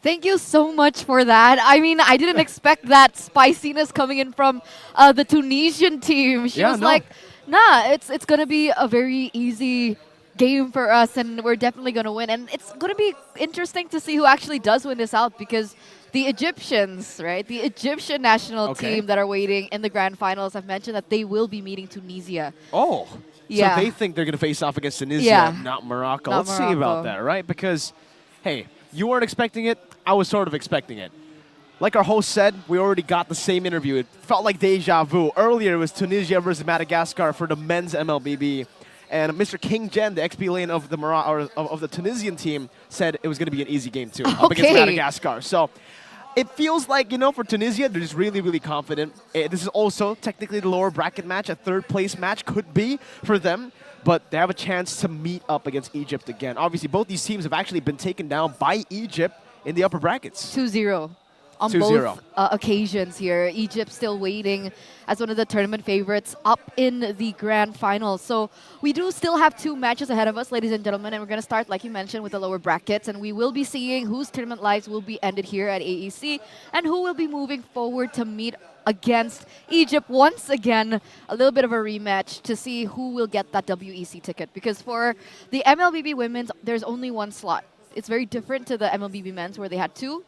Thank you so much for that. I mean, I didn't expect that spiciness coming in from the Tunisian team. She Yeah, was no. like, "Nah, it's gonna be a very easy game for us, and we're definitely gonna win." And it's gonna be interesting to see who actually does win this out because the Egyptians, right, the Egyptian national Okay. team that are waiting in the grand finals, have mentioned that they will be meeting Tunisia. Oh, so Yeah, they think they're going to face off against Tunisia, yeah, not Morocco. not Let's see about Morocco. that, right? Because, hey, you weren't expecting it. I was sort of expecting it. Like our host said, we already got the same interview. It felt like deja vu. Earlier, it was Tunisia versus Madagascar for the men's MLBB. And Mr. King Jen, the XP lane of the of the Tunisian team, said it was going to be an easy game too, up against Okay. Madagascar. So it feels like, for Tunisia, they're just really, really confident. This is also technically the lower bracket match. A third place match could be for them, but they have a chance to meet up against Egypt again. Obviously, both these teams have actually been taken down by Egypt in the upper brackets. 2-0 on 2-0. both occasions here. Egypt still waiting as one of the tournament favorites up in the grand finals. So we do still have 2 matches ahead of us, ladies and gentlemen, and we're going to start, like you mentioned, with the lower brackets, and we will be seeing whose tournament lives will be ended here at AEC and who will be moving forward to meet against Egypt once again. A little bit of a rematch to see who will get that WEC ticket, because for the MLBB women's, there's only 1 slot. It's very different to the MLBB men's where they had 2,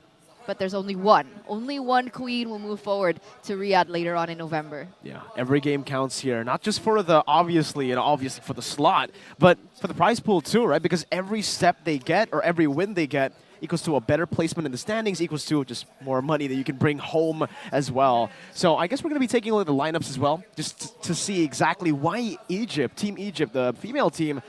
but there's only 1. Only 1 queen will move forward to Riyadh later on in November. Yeah, every game counts here, not just for the obviously for the slot, but for the prize pool too, right? Because every step they get or every win they get equals to a better placement in the standings, equals to just more money that you can bring home as well. So I guess we're going to be taking a look at the lineups as well, just to see exactly why Team Egypt, the female team,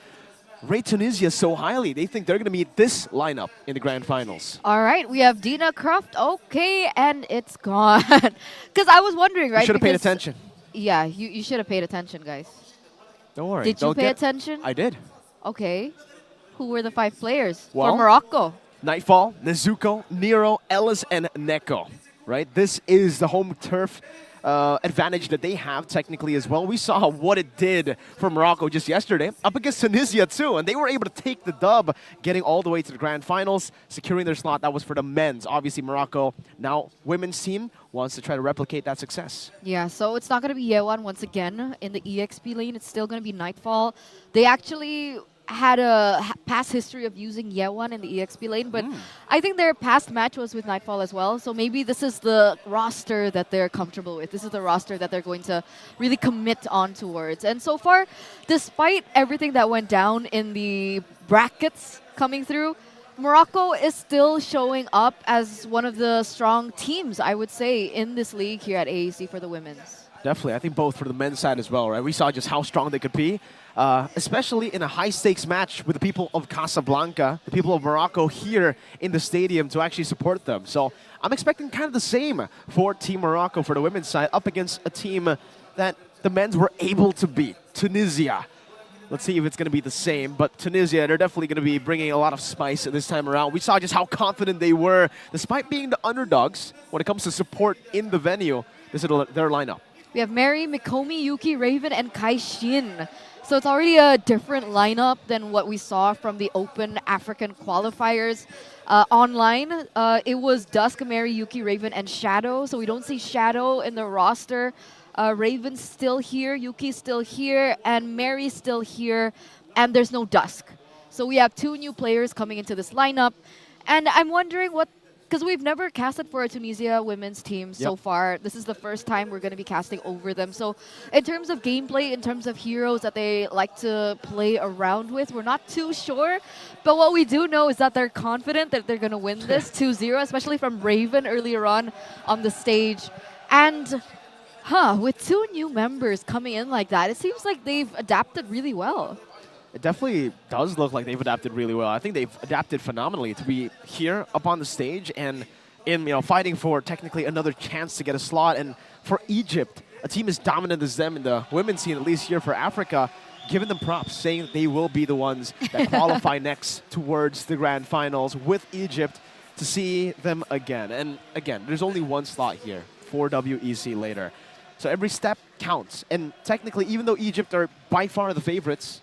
rate Tunisia so highly. They think they're going to meet this lineup in the grand finals. All right, we have Dina Croft. Okay, and it's gone. Because I was wondering, right? You should have paid because- attention. Yeah, you should have paid attention, guys. Don't worry. Did you don't pay get- attention? I did. Okay. Who were the 5 players Well- for Morocco? Nightfall, Nezuko, Nero, Ellis, and Neko. Right? This is the home turf advantage that they have technically as well. We saw what it did for Morocco just yesterday up against Tunisia too, and they were able to take the dub, getting all the way to the grand finals, securing their slot. That was for the men's. Obviously, Morocco, now women's team, wants to try to replicate that success. Yeah, so it's not going to be Yewan once again in the EXP lane. It's still going to be Nightfall. They actually had a past history of using Yewan in the EXP lane, but I think their past match was with Nightfall as well. So maybe this is the roster that they're comfortable with. This is the roster that they're going to really commit on towards. And so far, despite everything that went down in the brackets coming through, Morocco is still showing up as one of the strong teams, I would say, in this league here at AEC for the women's. Definitely. I think both for the men's side as well, right? We saw just how strong they could be, especially in a high-stakes match with the people of Casablanca, the people of Morocco here in the stadium to actually support them. So I'm expecting kind of the same for Team Morocco for the women's side up against a team that the men's were able to beat, Tunisia. Let's see if it's going to be the same. But Tunisia, they're definitely going to be bringing a lot of spice this time around. We saw just how confident they were, despite being the underdogs when it comes to support in the venue. This is their lineup. We have Mary, Mikomi, Yuki, Raven, and Kai Shin. So it's already a different lineup than what we saw from the Open African qualifiers online. It was Dusk, Mary, Yuki, Raven, and Shadow. So we don't see Shadow in the roster. Raven's still here, Yuki's still here, and Mary's still here, and there's no Dusk. So we have 2 new players coming into this lineup. And I'm wondering what, because we've never casted for a Tunisia women's team so far. This is the first time we're going to be casting over them. So in terms of gameplay, in terms of heroes that they like to play around with, we're not too sure. But what we do know is that they're confident that they're going to win this 2-0, especially from Raven earlier on the stage. And with 2 new members coming in like that, it seems like they've adapted really well. It definitely does look like they've adapted really well. I think they've adapted phenomenally to be here up on the stage and in fighting for technically another chance to get a slot. And for Egypt, a team as dominant as them in the women's scene, at least here for Africa, giving them props, saying that they will be the ones that qualify next towards the grand finals with Egypt to see them again. And again, there's only 1 slot here for WEC later. So every step counts. And technically, even though Egypt are by far the favorites,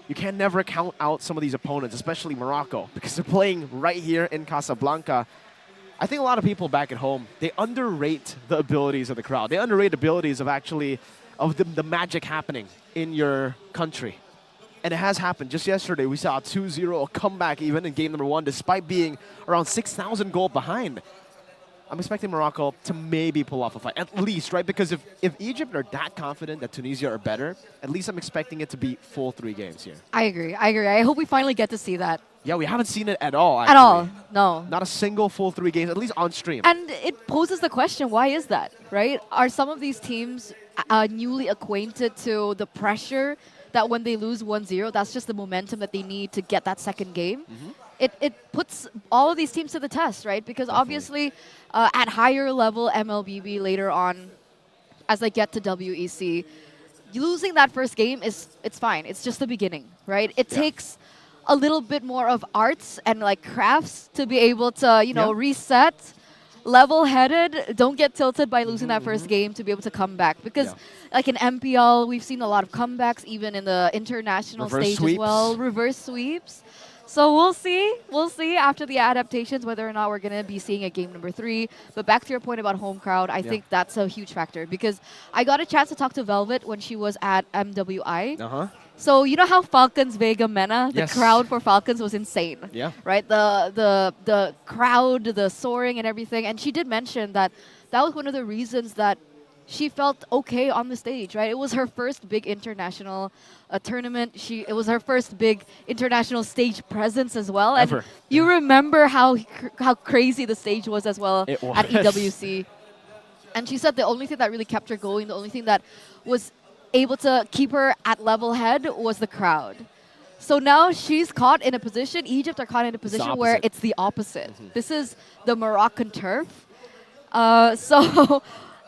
you can never count out some of these opponents, especially Morocco, because they're playing right here in Casablanca. I think a lot of people back at home, they underrate the abilities of the crowd. They underrate the abilities of actually, of the magic happening in your country. And it has happened. Just yesterday, we saw a 2-0, a comeback even in game number 1, despite being around 6,000 goal behind. I'm expecting Morocco to maybe pull off a fight, at least, right? Because if Egypt are that confident that Tunisia are better, at least I'm expecting it to be full 3 games here. I agree. I hope we finally get to see that. Yeah, we haven't seen it at all, actually. At all, no. Not a single full 3 games, at least on stream. And it poses the question, why is that, right? Are some of these teams newly acquainted to the pressure that when they lose 1-0, that's just the momentum that they need to get that second game? It puts all of these teams to the test, right? Because obviously, at higher level MLBB later on, as they get to WEC, losing that first game it's fine. It's just the beginning, right? It takes a little bit more of arts and like crafts to be able to, reset, level-headed, don't get tilted by losing that first game to be able to come back. Because like in MPL, we've seen a lot of comebacks, even in the international stage as well. Reverse sweeps. So we'll see. We'll see after the adaptations whether or not we're going to be seeing a game number 3. But back to your point about home crowd, I think that's a huge factor. Because I got a chance to talk to Velvet when she was at MWI. So you know how Falcons Vega Mena, the crowd for Falcons was insane. Right? The crowd, the soaring and everything. And she did mention that that was one of the reasons that she felt okay on the stage, right? It was her first big international tournament. It was her first big international stage presence as well. And you remember how crazy the stage was as well at EWC. And she said the only thing that really kept her going, the only thing that was able to keep her at level head was the crowd. So now she's caught in a position, Egypt are caught in a position where it's the opposite. This is the Moroccan turf. So,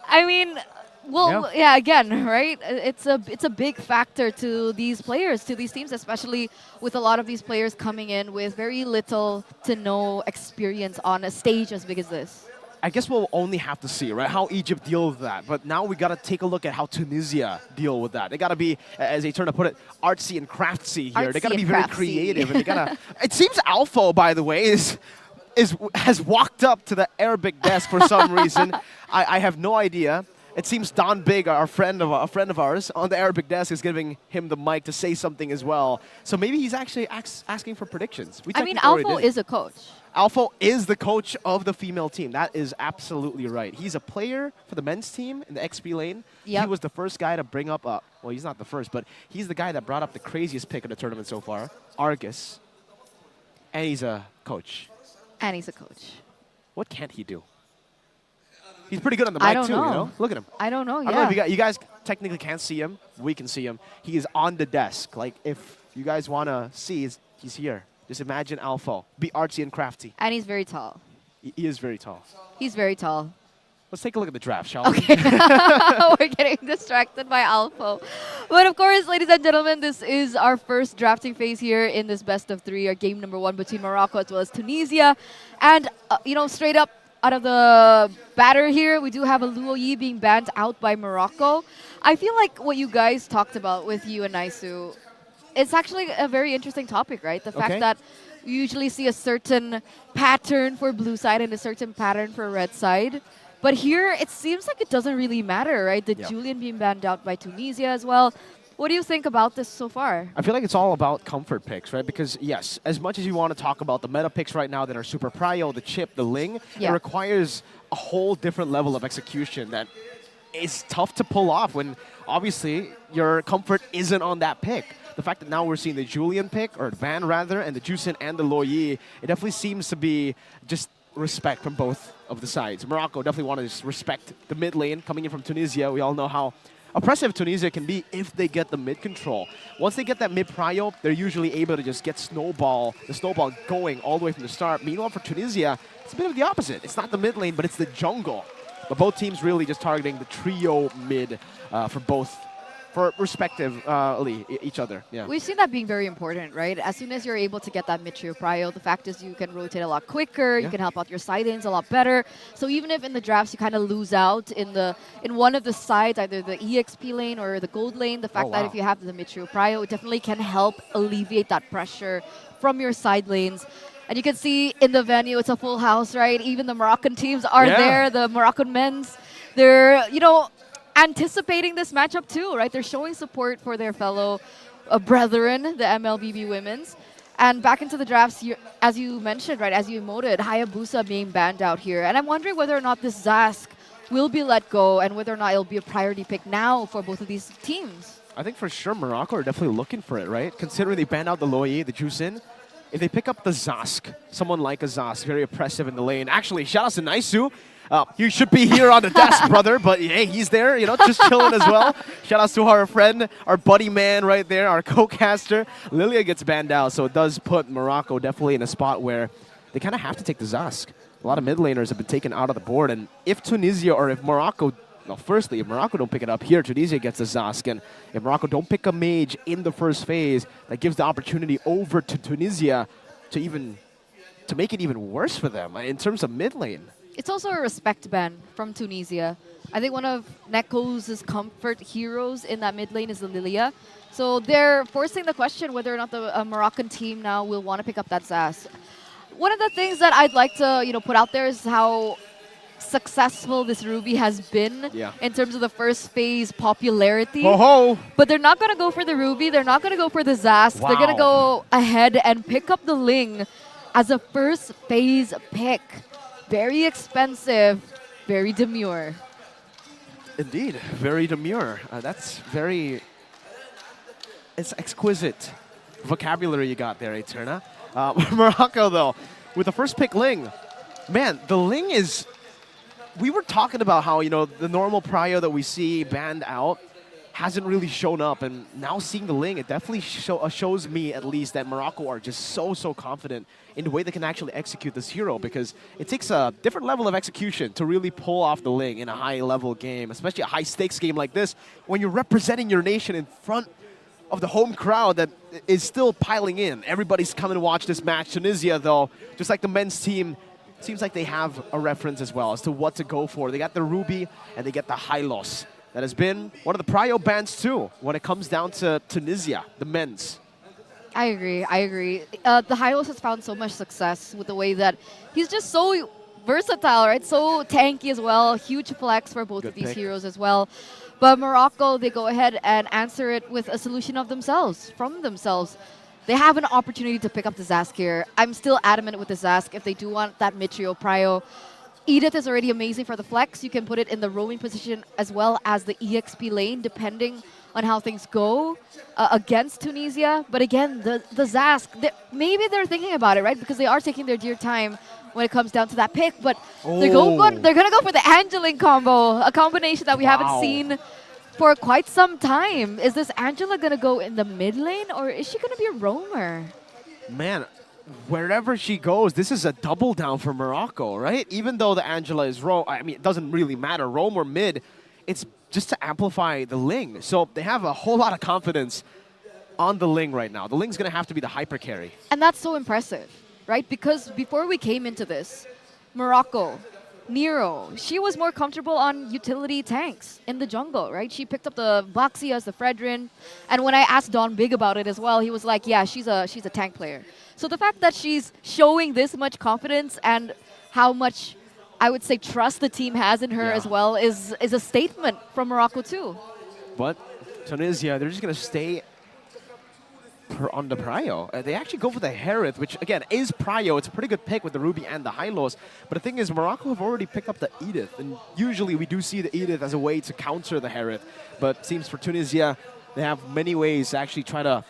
I mean, again, right? It's a big factor to these players, to these teams, especially with a lot of these players coming in with very little to no experience on a stage as big as this. I guess we'll only have to see, right, how Egypt deal with that. But now we got to take a look at how Tunisia deal with that. They got to be, as they turn to put it, artsy and craftsy here. They got to be very creative. And they got to. It seems Alpha, by the way, has walked up to the Arabic desk for some reason. I have no idea. It seems Don Big, a friend of ours, on the Arabic desk is giving him the mic to say something as well. So maybe he's actually asking for predictions. I mean, Alpha is a coach. Alpha is the coach of the female team. That is absolutely right. He's a player for the men's team in the XP lane. He was the first guy to bring up, well, he's not the first, but he's the guy that brought up the craziest pick of the tournament so far, Argus. And he's a coach. What can't he do? He's pretty good on the mic too, you know? Look at him. I don't know, I don't know if you guys technically can't see him. We can see him. He is on the desk. Like, if you guys want to see, he's here. Just imagine Alpha. Be artsy and crafty. And he's very tall. He is very tall. He's very tall. Let's take a look at the draft, shall we? Okay. We're getting distracted by Alpha. But of course, ladies and gentlemen, this is our first drafting phase here in this best of 3, our game number 1 between Morocco as well as Tunisia. And, straight up out of the batter here, we do have a Luoyi being banned out by Morocco. I feel like what you guys talked about with you and Naisu, it's actually a very interesting topic, right? The fact that you usually see a certain pattern for blue side and a certain pattern for red side. But here, it seems like it doesn't really matter, right? The Julian being banned out by Tunisia as well. What do you think about this so far? I feel like it's all about comfort picks, right? Because, yes, as much as you want to talk about the meta picks right now that are Super Prio, the Chip, the Ling, it requires a whole different level of execution that is tough to pull off when, obviously, your comfort isn't on that pick. The fact that now we're seeing the Julian pick, or Van rather, and the Jusin and the Luoyi, it definitely seems to be just respect from both of the sides. Morocco definitely want to just respect the mid lane coming in from Tunisia. We all know how oppressive Tunisia can be if they get the mid control. Once they get that mid prio, they're usually able to just get the snowball going all the way from the start. Meanwhile, for Tunisia, it's a bit of the opposite. It's not the mid lane, but it's the jungle. But both teams really just targeting the trio mid for both for respectively each other. Yeah. We've seen that being very important, right? As soon as you're able to get that mid-trio prio, the fact is you can rotate a lot quicker, you can help out your side lanes a lot better. So even if in the drafts you kind of lose out in one of the sides, either the EXP lane or the gold lane, the fact that if you have the mid-trio prio, it definitely can help alleviate that pressure from your side lanes. And you can see in the venue, it's a full house, right? Even the Moroccan teams are there, the Moroccan men's. They're, anticipating this matchup too, right? They're showing support for their fellow brethren, the MLBB women's. And back into the drafts, as you mentioned, right, as you emoted, Hayabusa being banned out here. And I'm wondering whether or not this Zask will be let go and whether or not it'll be a priority pick now for both of these teams. I think for sure Morocco are definitely looking for it, right? Considering they banned out the Loye, the Jusin. If they pick up the Zask, someone like a Zask, very oppressive in the lane. Actually, shout out to Naisu. You should be here on the desk, brother, but hey, he's there, just chilling as well. Shout outs to our friend, our buddy man right there, our co-caster. Lilia gets banned out, so it does put Morocco definitely in a spot where they kind of have to take the Zask. A lot of mid laners have been taken out of the board, and if Tunisia or if Morocco, well, firstly, if Morocco don't pick it up here, Tunisia gets the Zask, and if Morocco don't pick a mage in the first phase, that gives the opportunity over to Tunisia to make it even worse for them in terms of mid lane. It's also a respect ban from Tunisia. I think one of Neko's comfort heroes in that mid lane is the Lilia. So they're forcing the question whether or not the Moroccan team now will want to pick up that Zas. One of the things that I'd like to put out there is how successful this Ruby has been in terms of the first phase popularity. But they're not going to go for the Ruby. They're not going to go for the Zas. They're going to go ahead and pick up the Ling as a first phase pick. Very expensive, very demure. Indeed, very demure. It's exquisite vocabulary you got there, Eterna. Morocco, though, with the first pick Ling. Man, the Ling is... We were talking about how, the normal prio that we see banned out hasn't really shown up. And now seeing the Ling, it definitely shows me, at least, that Morocco are just so confident in the way they can actually execute this hero, because it takes a different level of execution to really pull off the Ling in a high-level game, especially a high-stakes game like this, when you're representing your nation in front of the home crowd that is still piling in. Everybody's coming to watch this match. Tunisia, though, just like the men's team, seems like they have a reference as well as to what to go for. They got the Ruby and they get the Hylos. That has been one of the prio bans too when it comes down to Tunisia, the men's. I agree. The Hylos has found so much success with the way that he's just so versatile, right? So tanky as well. Huge flex for both of these heroes as well. But Morocco, they go ahead and answer it with a solution of themselves, from themselves. They have an opportunity to pick up the Zask here. I'm still adamant with the Zask if they do want that mid-trio prio. Edith is already amazing for the flex. You can put it in the roaming position as well as the EXP lane, depending on how things go against Tunisia. But again, the Zask, maybe they're thinking about it, right? Because they are taking their dear time when it comes down to that pick. But they're going to go for the Angeline combo, a combination that we haven't seen for quite some time. Is this Angela going to go in the mid lane, or is she going to be a roamer? Man, wherever she goes, this is a double down for Morocco, right? Even though the Angela is roam, I mean, it doesn't really matter, roam or mid, it's just to amplify the Ling. So they have a whole lot of confidence on the Ling right now. The Ling's going to have to be the hyper carry. And that's so impressive, right? Because before we came into this, Morocco, Nero, she was more comfortable on utility tanks in the jungle, right? She picked up the Baxias, the Fredrin. And when I asked Don Big about it as well, he was like, yeah, she's a tank player. So the fact that she's showing this much confidence and how much, I would say, trust the team has in her as well is a statement from Morocco too. But Tunisia, they're just going to stay on the prio. They actually go for the Harith, which again is prio. It's a pretty good pick with the Ruby and the Hylos. But the thing is, Morocco have already picked up the Edith, and usually we do see the Edith as a way to counter the Harith. But it seems for Tunisia, they have many ways to actually try to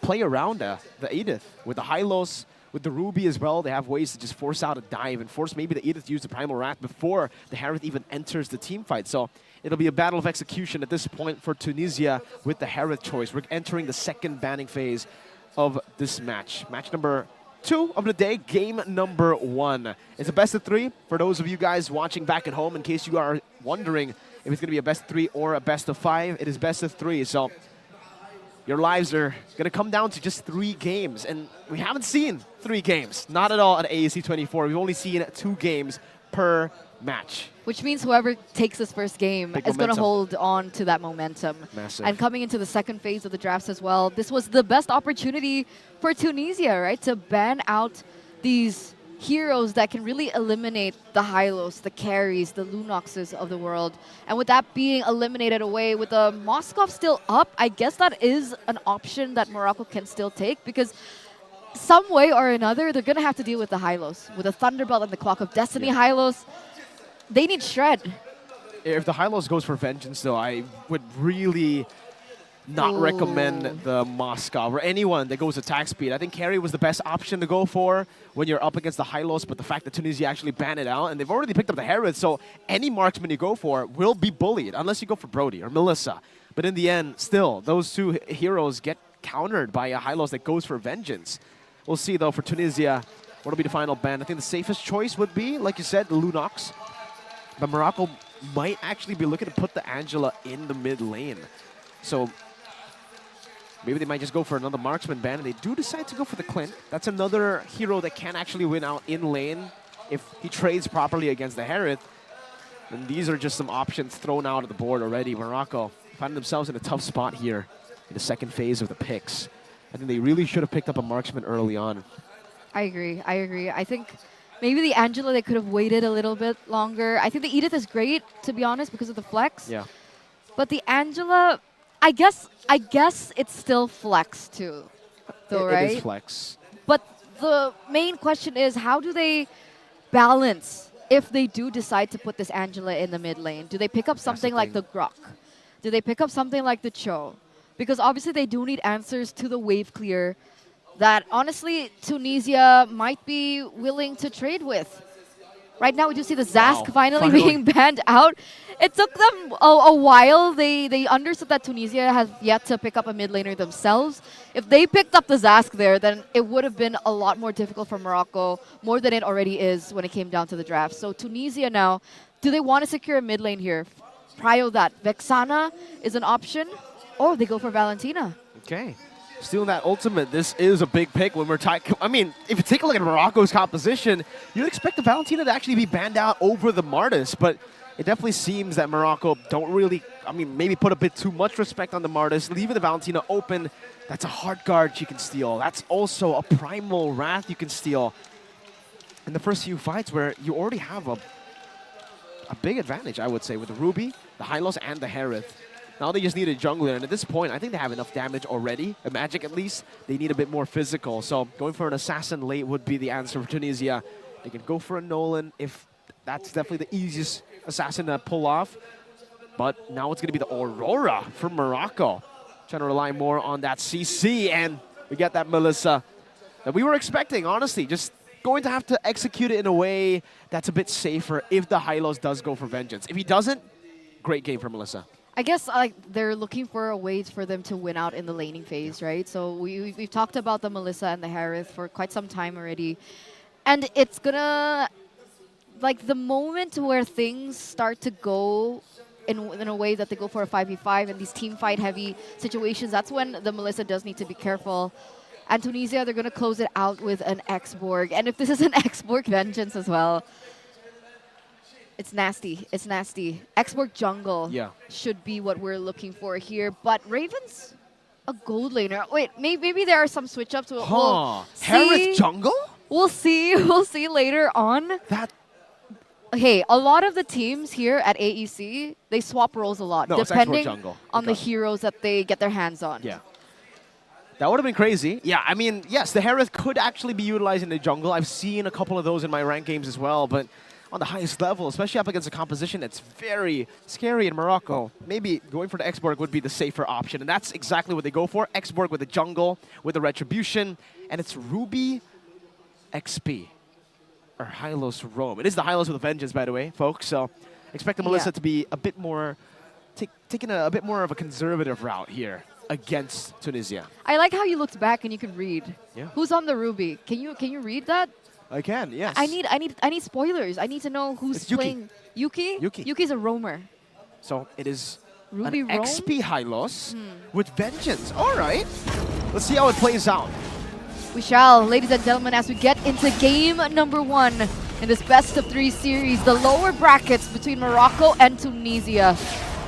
play around the Edith. With the Hylos, with the Ruby as well, they have ways to just force out a dive and force maybe the Edith to use the Primal Wrath before the Harith even enters the team fight. So it'll be a battle of execution at this point for Tunisia with the Harith choice. We're entering the second banning phase of this match. Match number 2 of the day, game number 1. It's a best of 3 for those of you guys watching back at home. In case you are wondering if it's going to be a best 3 or a best of 5. It is best of 3. So your lives are going to come down to just 3 games. And we haven't seen 3 games. Not at all at AEC 24. We've only seen 2 games per match. Which means whoever takes this first game Big is going to momentum. hold on to that momentum. Massive. And coming into the second phase of the drafts as well, this was the best opportunity for Tunisia, right? To ban out these heroes that can really eliminate the Hylos, the carries, the Lunoxes of the world. And with that being eliminated away, with the Moskov still up, I guess that is an option that Morocco can still take, because some way or another, they're going to have to deal with the Hylos. With the Thunderbolt and the Clock of Destiny Hylos, they need Shred. If the Hylos goes for Vengeance, though, I would really not recommend the Moskov or anyone that goes attack speed. I think carry was the best option to go for when you're up against the Hylos, but the fact that Tunisia actually banned it out, and they've already picked up the Harith, so any marksman you go for will be bullied, unless you go for Brody or Melissa. But in the end, still, those 2 heroes get countered by a Hylos that goes for Vengeance. We'll see, though, for Tunisia, what will be the final ban. I think the safest choice would be, like you said, the Lunox. But Morocco might actually be looking to put the Angela in the mid lane. So maybe they might just go for another marksman ban, and they do decide to go for the Clint. That's another hero that can actually win out in lane if he trades properly against the Harith. And these are just some options thrown out of the board already. Morocco finding themselves in a tough spot here in the second phase of the picks. I think they really should have picked up a marksman early on. I agree. I think maybe the Angela, they could have waited a little bit longer. I think the Edith is great, to be honest, because of the flex. Yeah. But the Angela, I guess it's still flex too, though, right? It is flex. But the main question is, how do they balance if they do decide to put this Angela in the mid lane? Do they pick up something like the Grok? Do they pick up something like the Cho? Because obviously they do need answers to the wave clear that honestly Tunisia might be willing to trade with. Right now we do see the Zask finally being banned out. It took them a while. They understood that Tunisia has yet to pick up a mid laner themselves. If they picked up the Zask there, then it would have been a lot more difficult for Morocco, more than it already is when it came down to the draft. So Tunisia now, do they want to secure a mid lane here? Prio that. Vexana is an option, or they go for Valentina. Okay. Stealing that ultimate, this is a big pick when we're talking. I mean, if you take a look at Morocco's composition, you'd expect the Valentina to actually be banned out over the Martis, but it definitely seems that Morocco don't really, maybe put a bit too much respect on the Martis, leaving the Valentina open. That's a hard guard you can steal. That's also a Primal Wrath you can steal in the first few fights where you already have a big advantage, I would say, with the Ruby, the Hylos, and the Harith. Now they just need a jungler, and at this point, I think they have enough damage already. A Magic, at least, they need a bit more physical. So going for an Assassin late would be the answer for Tunisia. They can go for a Nolan if that's definitely the easiest Assassin to pull off. But now it's going to be the Aurora for Morocco. Trying to rely more on that CC, and we get that Melissa that we were expecting, honestly. Just going to have to execute it in a way that's a bit safer if the Hylos does go for Vengeance. If he doesn't, great game for Melissa. I guess they're looking for a way for them to win out in the laning phase, right? So we've talked about the Melissa and the Harith for quite some time already. And it's gonna, the moment where things start to go in a way that they go for a 5v5 and these team fight heavy situations, that's when the Melissa does need to be careful. And Tunisia, they're gonna close it out with an X-Borg. And if this is an X-Borg Vengeance as well, it's nasty. It's nasty. X-Borg jungle should be what we're looking for here. But Raven's a gold laner. Wait, maybe there are some switch ups. We'll Harith jungle? We'll see. We'll see later on. Hey, a lot of the teams here at AEC, they swap roles a lot, depending on the heroes that they get their hands on. Yeah. That would have been crazy. Yeah, yes, the Harith could actually be utilized in the jungle. I've seen a couple of those in my ranked games as well, but on the highest level, especially up against a composition that's very scary in Morocco, maybe going for the X-Borg would be the safer option. And that's exactly what they go for. X-Borg with the jungle, with the Retribution, and it's Ruby XP, or Hylos Roam. It is the Hylos with a Vengeance, by the way, folks. So expect the Melissa to be a bit more, taking a bit more of a conservative route here against Tunisia. I like how you looked back and you could read. Yeah. Who's on the Ruby? Can you read that? I can, yes. I need spoilers. I need to know who's playing. Yuki? Yuki. Yuki's a roamer. So it is Ruby an roam? XP high loss with vengeance. All right. Let's see how it plays out. We shall, ladies and gentlemen, as we get into game number 1 in this best of 3 series, the lower brackets between Morocco and Tunisia.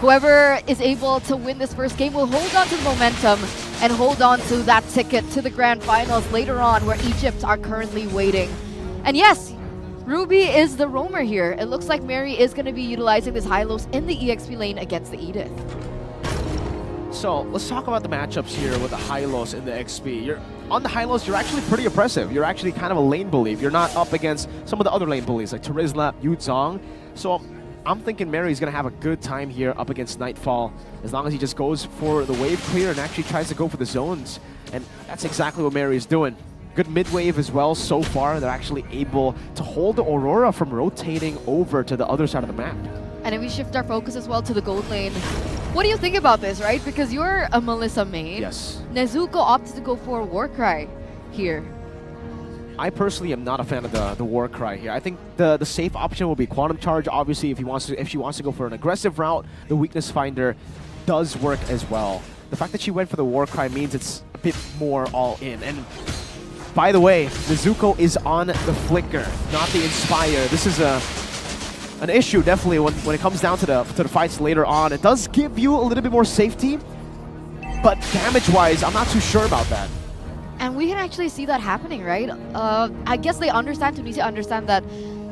Whoever is able to win this first game will hold on to the momentum and hold on to that ticket to the grand finals later on, where Egypt are currently waiting. And yes, Ruby is the roamer here. It looks like Mary is going to be utilizing this Hylos in the EXP lane against the Edith. So let's talk about the matchups here with the Hylos and the XP. On the Hylos, you're actually pretty impressive. You're actually kind of a lane bully. You're not up against some of the other lane bullies like Terizla, Yuzong. So I'm thinking Mary's going to have a good time here up against Nightfall, as long as he just goes for the wave clear and actually tries to go for the zones. And that's exactly what Mary is doing. Good mid-wave as well so far. They're actually able to hold the Aurora from rotating over to the other side of the map. And if we shift our focus as well to the gold lane, what do you think about this, right? Because you're a Melissa main. Yes. Nezuko opted to go for a Warcry here. I personally am not a fan of the Warcry here. I think the safe option will be Quantum Charge. Obviously, if she wants to go for an aggressive route, the Weakness Finder does work as well. The fact that she went for the Warcry means it's a bit more all in. And by the way, Nezuko is on the Flicker, not the Inspire. This is an issue definitely when it comes down to the fights later on. It does give you a little bit more safety, but damage-wise, I'm not too sure about that. And we can actually see that happening, right? I guess they understand, Tunisia understand that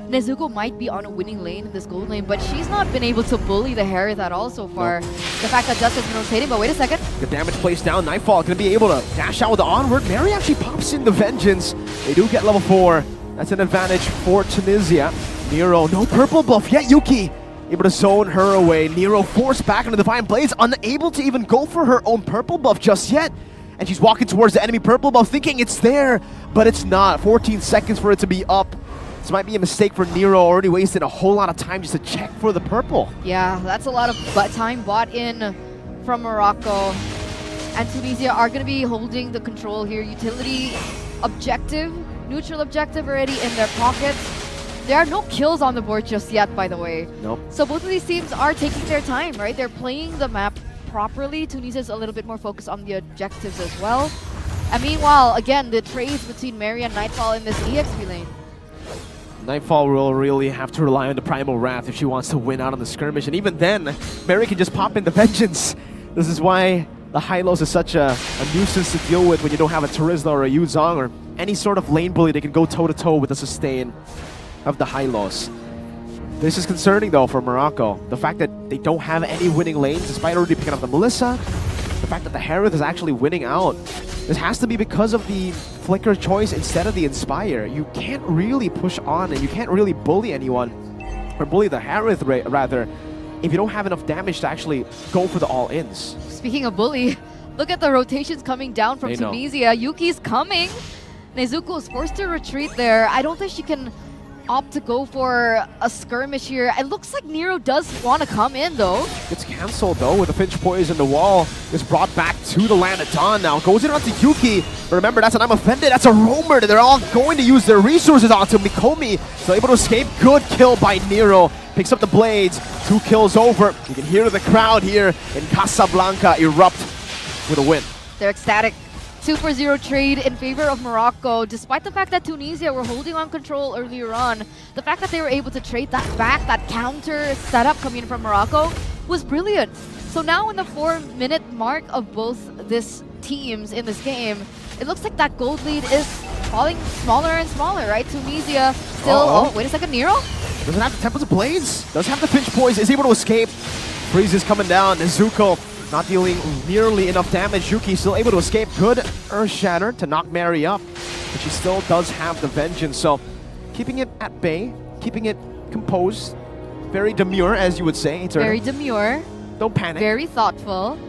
Nezuko might be on a winning lane in this gold lane, but she's not been able to bully the Harith at all so far. Nope. The fact that Dust has been rotating, but wait a second. Good damage placed down. Nightfall going to be able to dash out with the onward. Mary actually pops in the Vengeance. They do get level 4. That's an advantage for Tunisia. Nero, no purple buff yet. Yuki able to zone her away. Nero forced back into the Divine Blades, unable to even go for her own purple buff just yet. And she's walking towards the enemy purple buff, thinking it's there, but it's not. 14 seconds for it to be up. This might be a mistake for Nero, already wasted a whole lot of time just to check for the purple. Yeah, that's a lot of time bought in from Morocco. And Tunisia are going to be holding the control here. Utility objective, neutral objective already in their pockets. There are no kills on the board just yet, by the way. Nope. So both of these teams are taking their time, right? They're playing the map properly. Tunisia's a little bit more focused on the objectives as well. And meanwhile, again, the trades between Mary and Nightfall in this EXP lane. Nightfall will really have to rely on the Primal Wrath if she wants to win out on the skirmish. And even then, Mary can just pop in the Vengeance. This is why the Hylos is such a nuisance to deal with when you don't have a Terizla or a Yuzong or any sort of lane bully that can go toe-to-toe with the sustain of the Hylos. This is concerning though for Morocco. The fact that they don't have any winning lanes despite already picking up the Melissa. The fact that the Harith is actually winning out. This has to be because of the Flicker choice instead of the Inspire. You can't really push on and you can't really bully anyone, or bully the Harith rather, if you don't have enough damage to actually go for the all-ins. Speaking of bully, look at the rotations coming down from Tunisia. Yuki's coming. Nezuko is forced to retreat there. I don't think she can opt to go for a skirmish here. It looks like Nero does want to come in though. Gets cancelled though with a Finch Poise in the wall. Is brought back to the land at dawn now. Goes in onto Yuki. But remember, that's an I'm offended. That's a roamer that they're all going to use their resources onto. Mikomi still able to escape. Good kill by Nero. Picks up the blades. 2 kills over. You can hear the crowd here in Casablanca erupt with a win. They're ecstatic. 2-for-0 trade in favor of Morocco. Despite the fact that Tunisia were holding on control earlier on, the fact that they were able to trade that back, that counter setup coming in from Morocco, was brilliant. So now in the 4-minute mark of both these teams in this game, it looks like that gold lead is falling smaller and smaller, right? Tunisia still... Oh, wait a second, Nero? Doesn't have the Temples of Blades. Does have the Finch Poise. Is able to escape. Freeze is coming down. Nezuko not dealing nearly enough damage. Yuki still able to escape. Good Earth Shatter to knock Mary up. But she still does have the Vengeance. So keeping it at bay, keeping it composed. Very demure, as you would say. It's very demure. Don't panic. Very thoughtful.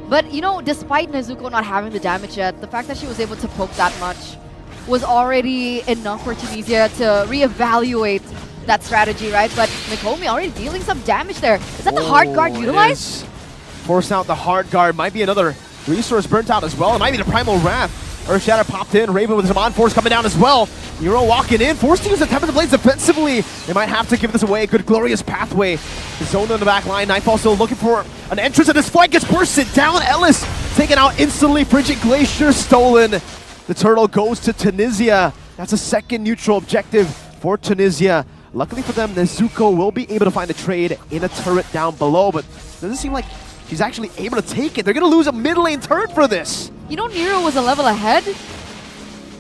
But, you know, despite Nezuko not having the damage yet, the fact that she was able to poke that much was already enough for Tunisia to reevaluate that strategy, right? But Mikomi already dealing some damage there. Is that the hard guard utilized? Force out the hard guard. Might be another resource burnt out as well. It might be the Primal Wrath. Earth Shatter popped in. Raven with some on-force coming down as well. Nero walking in, forced to use the Tempest Blades defensively. They might have to give this away. Good glorious pathway. Zone on the back line. Nightfall still looking for an entrance, and this fight gets bursted down. Ellis taken out instantly. Frigid Glacier stolen. The turtle goes to Tunisia. That's a second neutral objective for Tunisia. Luckily for them, Nezuko will be able to find a trade in a turret down below, but it doesn't seem like she's actually able to take it. They're going to lose a mid lane turret for this. You know, Nero was a level ahead.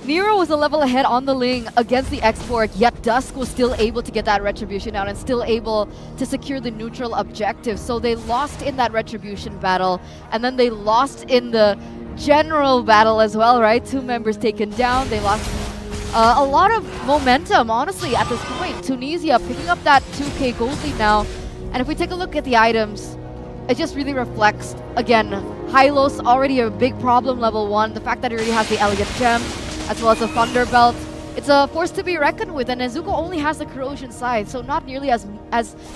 Nero was a level ahead on the Ling against the Export, yet Dusk was still able to get that Retribution out and still able to secure the neutral objective. So they lost in that Retribution battle, and then they lost in the general battle as well, right? 2 members taken down. They lost a lot of momentum, honestly, at this point. Tunisia picking up that 2K gold lead now. And if we take a look at the items, it just really reflects, again, Hylos already a big problem, level 1. The fact that it already has the Elegant Gem, as well as the Thunder Belt. It's a force to be reckoned with, and Nezuko only has the Corrosion side, so not nearly as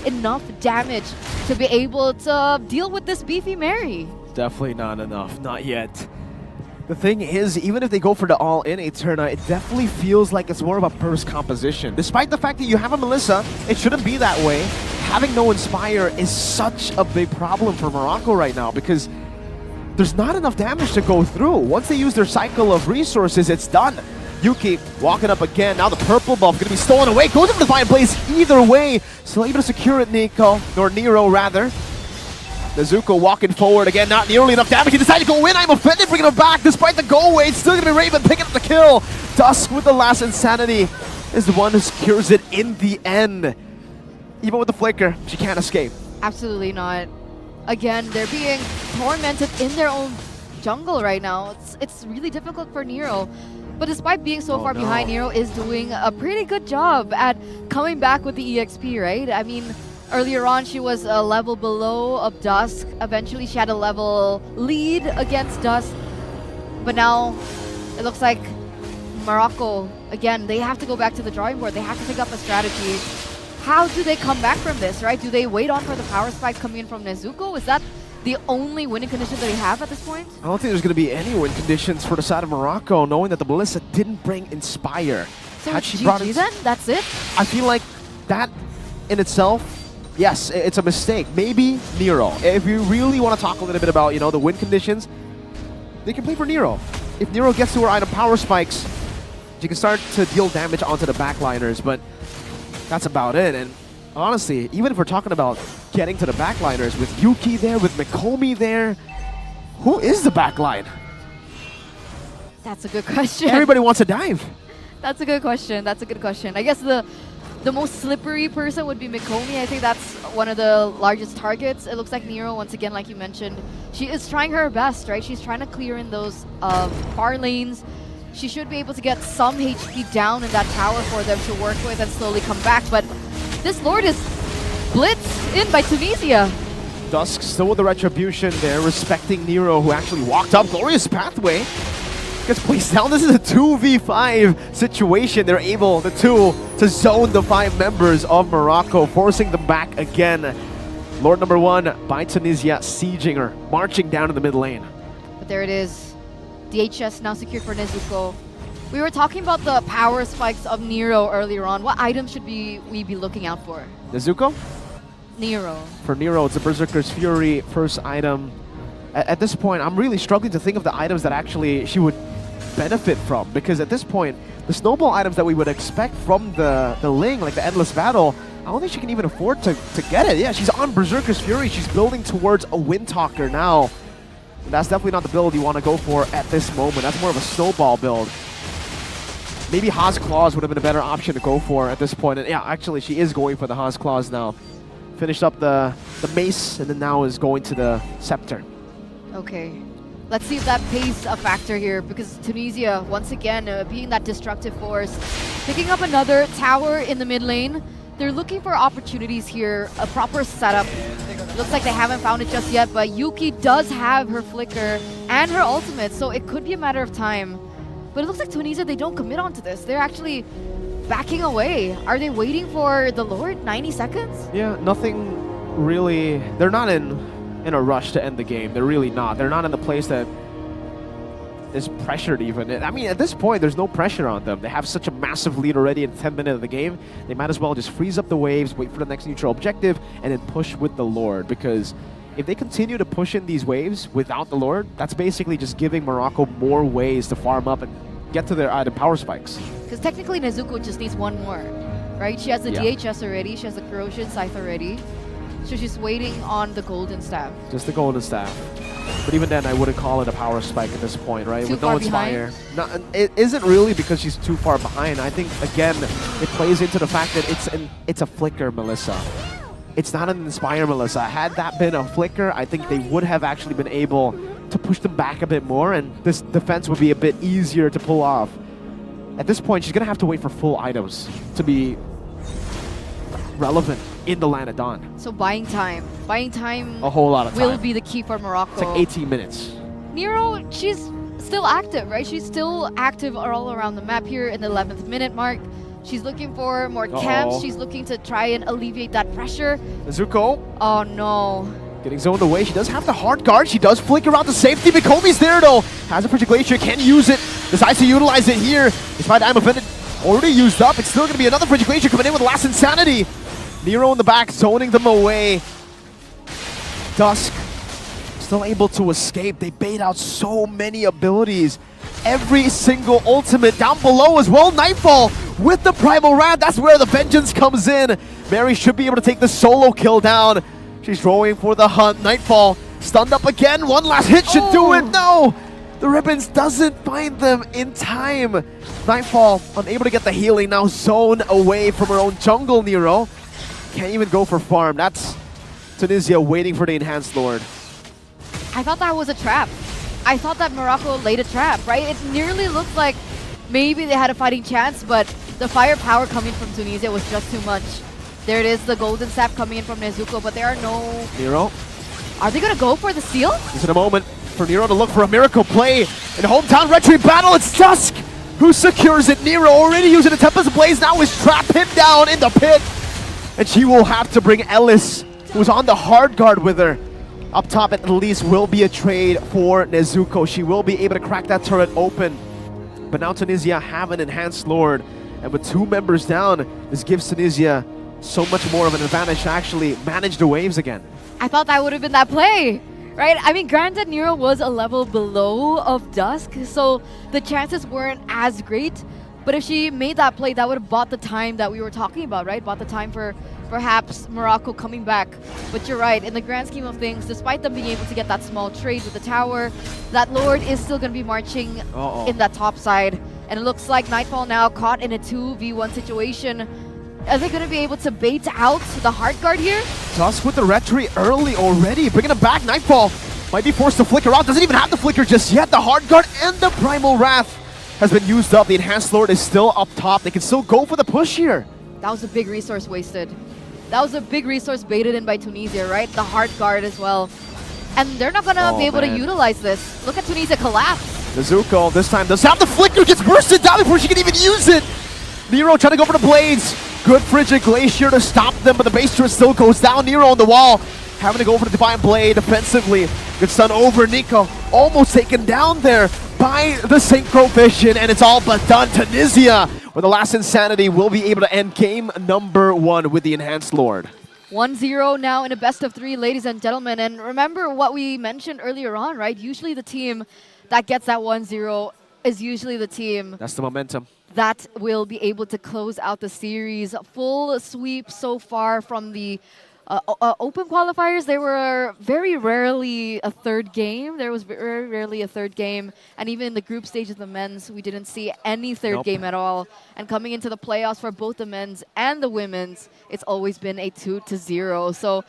enough damage to be able to deal with this beefy Mary. Definitely not enough, not yet. The thing is, even if they go for the all-in Eterna, it definitely feels like it's more of a burst composition. Despite the fact that you have a Melissa, it shouldn't be that way. Having no Inspire is such a big problem for Morocco right now because there's not enough damage to go through. Once they use their cycle of resources, it's done. Yuki walking up again. Now the purple buff going to be stolen away. Goes into the Defiant Blaze either way. Still able to secure it, or Nero rather. Nezuko walking forward again, not nearly enough damage. He decided to go in. I'm offended, bringing him back despite the go away. It's still going to be Raven picking up the kill. Dusk with the last Insanity is the one who secures it in the end. Even with the flicker, she can't escape. Absolutely not. Again, they're being tormented in their own jungle right now. It's really difficult for Nero. But despite being so far behind, Nero is doing a pretty good job at coming back with the EXP, right? I mean, earlier on, she was a level below of Dusk. Eventually, she had a level lead against Dusk. But now, it looks like Morocco, again, they have to go back to the drawing board. They have to pick up a strategy. How do they come back from this, right? Do they wait on for the power spikes coming in from Nezuko? Is that the only winning condition that they have at this point? I don't think there's going to be any win conditions for the side of Morocco, knowing that the Melissa didn't bring Inspire. So had she brought GG then? That's it? I feel like that in itself, yes, it's a mistake. Maybe Nero. If you really want to talk a little bit about, the win conditions, they can play for Nero. If Nero gets to her item power spikes, she can start to deal damage onto the backliners, but that's about it. And honestly, even if we're talking about getting to the backliners, with Yuki there, with Mikomi there, who is the backline? That's a good question. Everybody wants to dive. That's a good question. That's a good question. I guess the most slippery person would be Mikomi. I think that's one of the largest targets. It looks like Nero, once again, like you mentioned, she is trying her best, right? She's trying to clear in those far lanes. She should be able to get some HP down in that tower for them to work with and slowly come back. But this Lord is blitzed in by Tunisia. Dusk still with the Retribution there, respecting Nero, who actually walked up. Glorious pathway. Gets placed down. This is a 2v5 situation. They're able, the two, to zone the 5 members of Morocco, forcing them back again. Lord number 1 by Tunisia, sieging her, marching down in the mid lane. But there it is. DHS now secured for Nezuko. We were talking about the power spikes of Nero earlier on. What items should we be looking out for? Nezuko? Nero. For Nero, it's a Berserker's Fury first item. At this point, I'm really struggling to think of the items that actually she would benefit from, because at this point, the snowball items that we would expect from the Ling, like the Endless Battle, I don't think she can even afford to get it. Yeah, she's on Berserker's Fury. She's building towards a Windtalker now. That's definitely not the build you want to go for at this moment. That's more of a snowball build. Maybe Haas Claws would have been a better option to go for at this point. And yeah, actually, she is going for the Haas Claws now. Finished up the Mace, and then now is going to the Scepter. Okay. Let's see if that plays a factor here, because Tunisia, once again, being that destructive force, picking up another tower in the mid lane. They're looking for opportunities here, a proper setup. Looks like they haven't found it just yet, but Yuki does have her flicker and her ultimate, so it could be a matter of time. But it looks like Tunisia, they don't commit onto this. They're actually backing away. Are they waiting for the Lord? 90 seconds? Yeah, nothing really. They're not in a rush to end the game. They're really not. They're not in the place that is pressured even. I mean, at this point, there's no pressure on them. They have such a massive lead already in the 10th minute of the game. They might as well just freeze up the waves, wait for the next neutral objective, and then push with the Lord. Because if they continue to push in these waves without the Lord, that's basically just giving Morocco more ways to farm up and get to their item power spikes. Because technically Nezuko just needs one more, right? She has the DHS already, she has the Corrosion Scythe already. So she's waiting on the Golden Staff. Just the Golden Staff. But even then, I wouldn't call it a power spike at this point, right? Too With far no Inspire. behind? It isn't really because she's too far behind. I think, again, it plays into the fact that it's a flicker, Melissa. It's not an Inspire, Melissa. Had that been a flicker, I think they would have actually been able to push them back a bit more, and this defense would be a bit easier to pull off. At this point, she's going to have to wait for full items to be relevant in the Land at Dawn. So buying time. Buying time a whole lot of time. will be the key for Morocco. It's like 18 minutes. Nero, she's still active, right? She's still active all around the map here in the 11th minute mark. She's looking for more camps. She's looking to try and alleviate that pressure. Nezuko. Oh no. Getting zoned away. She does have the hard guard. She does flicker out the safety. Mikomi's there though. Has a Frigid Glacier. Can use it. Decides to utilize it here. Despite I'm offended. Already used up. It's still going to be another Frigid Glacier coming in with Last Insanity. Nero in the back, zoning them away. Dusk still able to escape. They bait out so many abilities. Every single ultimate down below as well. Nightfall with the Primal Wrath. That's where the vengeance comes in. Mary should be able to take the solo kill down. She's rolling for the hunt. Nightfall stunned up again. One last hit should do it. No! The Ribbons doesn't find them in time. Nightfall unable to get the healing. Now zone away from her own jungle, Nero. Can't even go for farm. That's Tunisia waiting for the Enhanced Lord. I thought that was a trap. I thought that Morocco laid a trap, right? It nearly looked like maybe they had a fighting chance, but the firepower coming from Tunisia was just too much. There it is, the Golden Staff coming in from Nezuko, but there are no... Nero. Are they going to go for the steal? Just in a moment for Nero to look for a miracle play. In the hometown retreat battle, it's Dusk who secures it. Nero already using the Tempest Blaze now is trap him down in the pit. And she will have to bring Ellis, who's on the hard guard with her. Up top at least will be a trade for Nezuko. She will be able to crack that turret open. But now Tunisia have an Enhanced Lord. And with 2 members down, this gives Tunisia so much more of an advantage to actually manage the waves again. I thought that would have been that play, right? I mean, granted, Nero was a level below of Dusk, so the chances weren't as great. But if she made that play, that would have bought the time that we were talking about, right? Bought the time for perhaps Morocco coming back. But you're right, in the grand scheme of things, despite them being able to get that small trade with the tower, that Lord is still going to be marching in that top side. And it looks like Nightfall now caught in a 2v1 situation. Are they going to be able to bait out the hard guard here? Dusk with the retreat early already, bringing him back. Nightfall might be forced to flicker out. Doesn't even have the flicker just yet. The hard guard and the Primal Wrath has been used up. The Enhanced Lord is still up top. They can still go for the push here. That was a big resource wasted. That was a big resource baited in by Tunisia, right? The hard guard as well. And they're not going to be able to utilize this. Look at Tunisia collapse. Nezuko this time does have the flicker, gets bursted down before she can even use it. Nero trying to go for the blades. Good Frigid Glacier to stop them, but the base turret still goes down. Nero on the wall, having to go for the Divine Blade defensively. Good stun over Nico, almost taken down there by the Synchro Vision, and it's all but done. Tunisia, where the Last Insanity will be able to end game number 1 with the Enhanced Lord. 1-0 now in a best of 3, ladies and gentlemen. And remember what we mentioned earlier on, right? Usually the team that gets that 1-0 is usually the team That's the momentum that will be able to close out the series. Full sweep so far from the open qualifiers. There were very rarely a third game. There was very rarely a third game. And even in the group stage of the men's, we didn't see any third game at all. And coming into the playoffs for both the men's and the women's, it's always been a 2-0. So,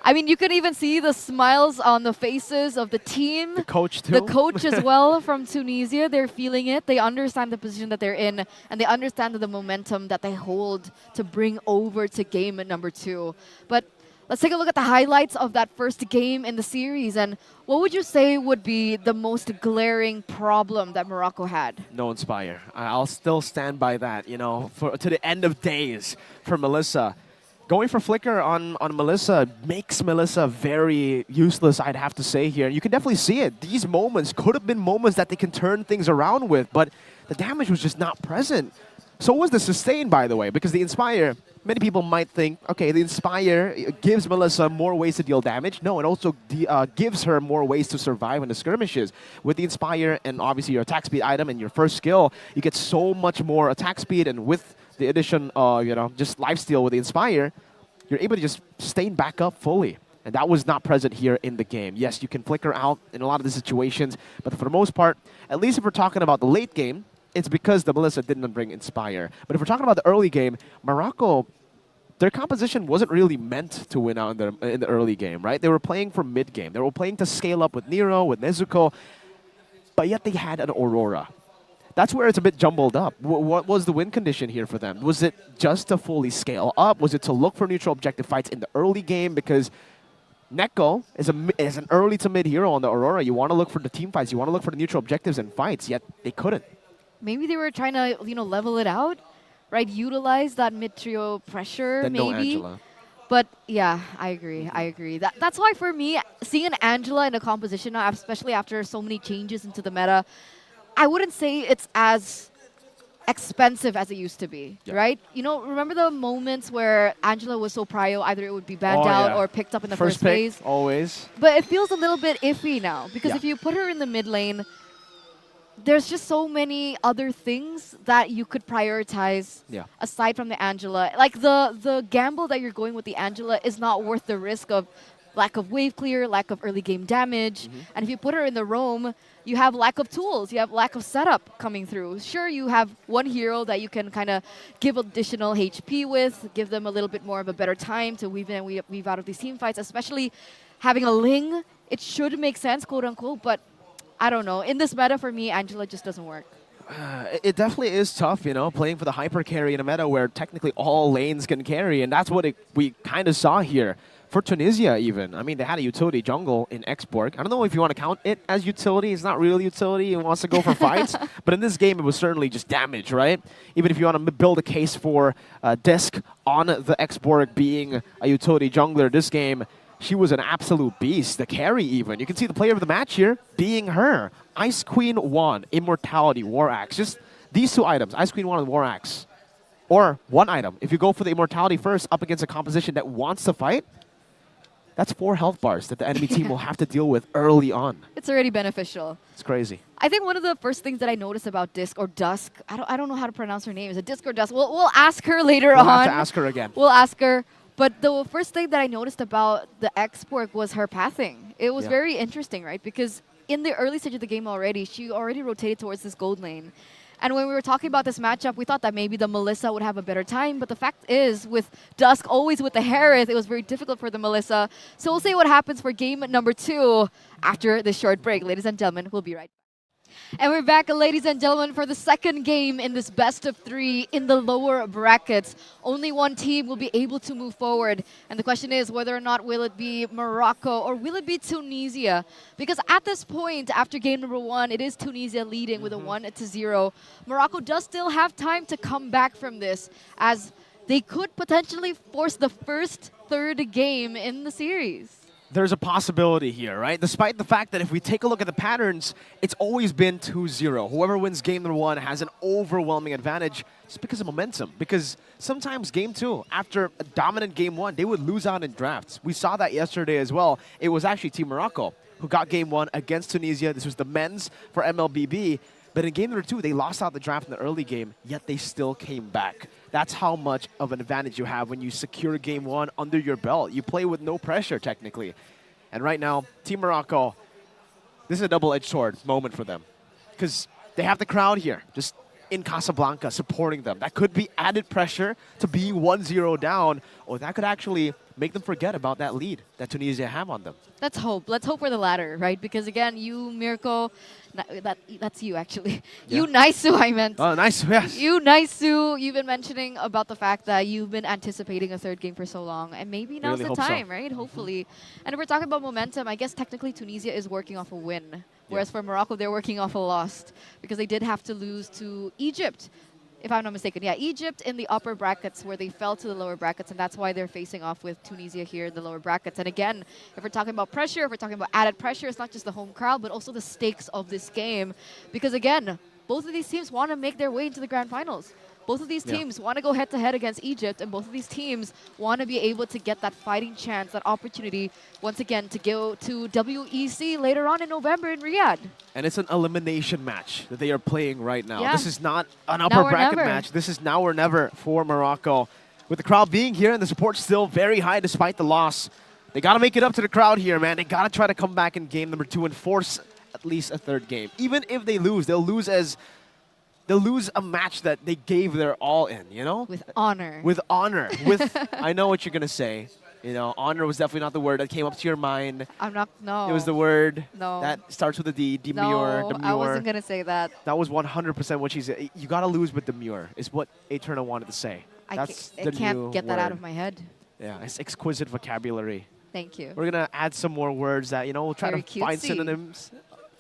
I mean, you can even see the smiles on the faces of the team. The coach too. The coach as well from Tunisia. They're feeling it. They understand the position that they're in, and they understand the momentum that they hold to bring over to game number 2. But let's take a look at the highlights of that first game in the series. And what would you say would be the most glaring problem that Morocco had? No Inspire. I'll still stand by that, you know, to the end of days for Melissa. Going for flicker on Melissa makes Melissa very useless, I'd have to say here. You can definitely see it. These moments could have been moments that they can turn things around with, but the damage was just not present. So was the sustain, by the way, because the Inspire, many people might think, okay, the Inspire gives Melissa more ways to deal damage. No, it also gives her more ways to survive in the skirmishes. With the Inspire and obviously your attack speed item and your first skill, you get so much more attack speed, and with the addition of, just lifesteal with the Inspire, you're able to just sustain back up fully. And that was not present here in the game. Yes, you can flicker out in a lot of the situations, but for the most part, at least if we're talking about the late game, it's because the Melissa didn't bring Inspire. But if we're talking about the early game, Morocco, their composition wasn't really meant to win out in the early game, right? They were playing for mid game. They were playing to scale up with Nero, with Nezuko, but yet they had an Aurora. That's where it's a bit jumbled up. What was the win condition here for them? Was it just to fully scale up? Was it to look for neutral objective fights in the early game? Because Neko is an early to mid hero on the Aurora. You want to look for the team fights. You want to look for the neutral objectives and fights, yet they couldn't. Maybe they were trying to, level it out, right? Utilize that mid-trio pressure, Then maybe. no Angela. But yeah, I agree. I agree. That's why for me, seeing an Angela in a composition now, especially after so many changes into the meta, I wouldn't say it's as expensive as it used to be, right? Remember the moments where Angela was so prio, either it would be banned out or picked up in the first phase? Always. But it feels a little bit iffy now, because Yeah. if you put her in the mid lane, there's just so many other things that you could prioritize aside from the Angela. Like the gamble that you're going with the Angela is not worth the risk of lack of wave clear, lack of early game damage. And if you put her in the roam, you have lack of tools, you have lack of setup coming through. Sure, you have one hero that you can kind of give additional HP with, give them a little bit more of a better time to weave in and weave out of these team fights, especially having a Ling. It should make sense, quote unquote, but I don't know. In this meta, for me, Angela just doesn't work. It definitely is tough, playing for the hyper carry in a meta where technically all lanes can carry, and that's what we kind of saw here. For Tunisia, even. I mean, they had a utility jungle in Expork. I don't know if you want to count it as utility. It's not really utility. It wants to go for fights. But in this game, it was certainly just damage, right? Even if you want to build a case for Disc on the Expork being a utility jungler, this game, she was an absolute beast. The carry, even. You can see the player of the match here being her. Ice Queen 1, Immortality, War Axe. Just these two items, Ice Queen 1 and War Axe. Or one item. If you go for the Immortality first up against a composition that wants to fight, that's 4 health bars that the enemy team will have to deal with early on. It's already beneficial. It's crazy. I think one of the first things that I noticed about Disc or Dusk, I don't know how to pronounce her name. Is it Disc or Dusk? We'll ask her later on. We'll have to ask her again. We'll ask her. But the first thing that I noticed about the Expork was her pathing. It was very interesting, right? Because in the early stage of the game already, she already rotated towards this gold lane. And when we were talking about this matchup, we thought that maybe the Melissa would have a better time. But the fact is, with Dusk always with the Harith, it was very difficult for the Melissa. So we'll see what happens for game number 2 after this short break. Ladies and gentlemen, we'll be right back. And we're back, ladies and gentlemen, for the second game in this best of 3 in the lower brackets. Only one team will be able to move forward. And the question is whether or not will it be Morocco or will it be Tunisia? Because at this point, after game number 1, it is Tunisia leading with a 1-0. Morocco does still have time to come back from this, as they could potentially force the first third game in the series. There's a possibility here, right? Despite the fact that if we take a look at the patterns, it's always been 2-0. Whoever wins game number 1 has an overwhelming advantage just because of momentum. Because sometimes game 2, after a dominant game 1, they would lose out in drafts. We saw that yesterday as well. It was actually Team Morocco who got game 1 against Tunisia. This was the men's for MLBB. But in game number 2, they lost out the draft in the early game, yet they still came back. That's how much of an advantage you have when you secure game 1 under your belt. You play with no pressure, technically. And right now, Team Morocco, this is a double-edged sword moment for them. Because they have the crowd here, just in Casablanca, supporting them. That could be added pressure to be 1-0 down, or that could actually make them forget about that lead that Tunisia have on them. Let's hope. Let's hope for the latter, right? Because again, you, Mirko, that's you actually. Yeah. You, Naisu, I meant. Oh, nice, yes. You, Naisu, you've been mentioning about the fact that you've been anticipating a third game for so long, and maybe now's Really the hope so. time, right? Hopefully. And if we're talking about momentum, I guess technically Tunisia is working off a win, whereas for Morocco, they're working off a loss because they did have to lose to Egypt if I'm not mistaken. Yeah, Egypt in the upper brackets where they fell to the lower brackets, and that's why they're facing off with Tunisia here in the lower brackets. And again, if we're talking about pressure, if we're talking about added pressure, it's not just the home crowd, but also the stakes of this game. Because again, both of these teams want to make their way into the grand finals. Both of these teams want to go head-to-head against Egypt, and both of these teams want to be able to get that fighting chance, that opportunity, once again, to go to WEC later on in November in Riyadh. And it's an elimination match that they are playing right now. Yeah. This is not an Now upper or bracket never. match. This is now or never for Morocco. With the crowd being here and the support still very high despite the loss, they got to make it up to the crowd here, man. They got to try to come back in game number 2 and force at least a third game. Even if they lose, they'll lose a match that they gave their all in, you know? With honor. With honor. I know what you're going to say. You know, honor was definitely not the word that came up to your mind. I'm not, no. It was the word No. that starts with a D, demure, No, demure. I wasn't going to say that. That was 100% what she said. You got to lose with demure, is what Eterna wanted to say. I That's I the can't new get that out word. of my head. Yeah, it's exquisite vocabulary. Thank you. We're going to add some more words that, you know, we'll try Very to find cutesy. synonyms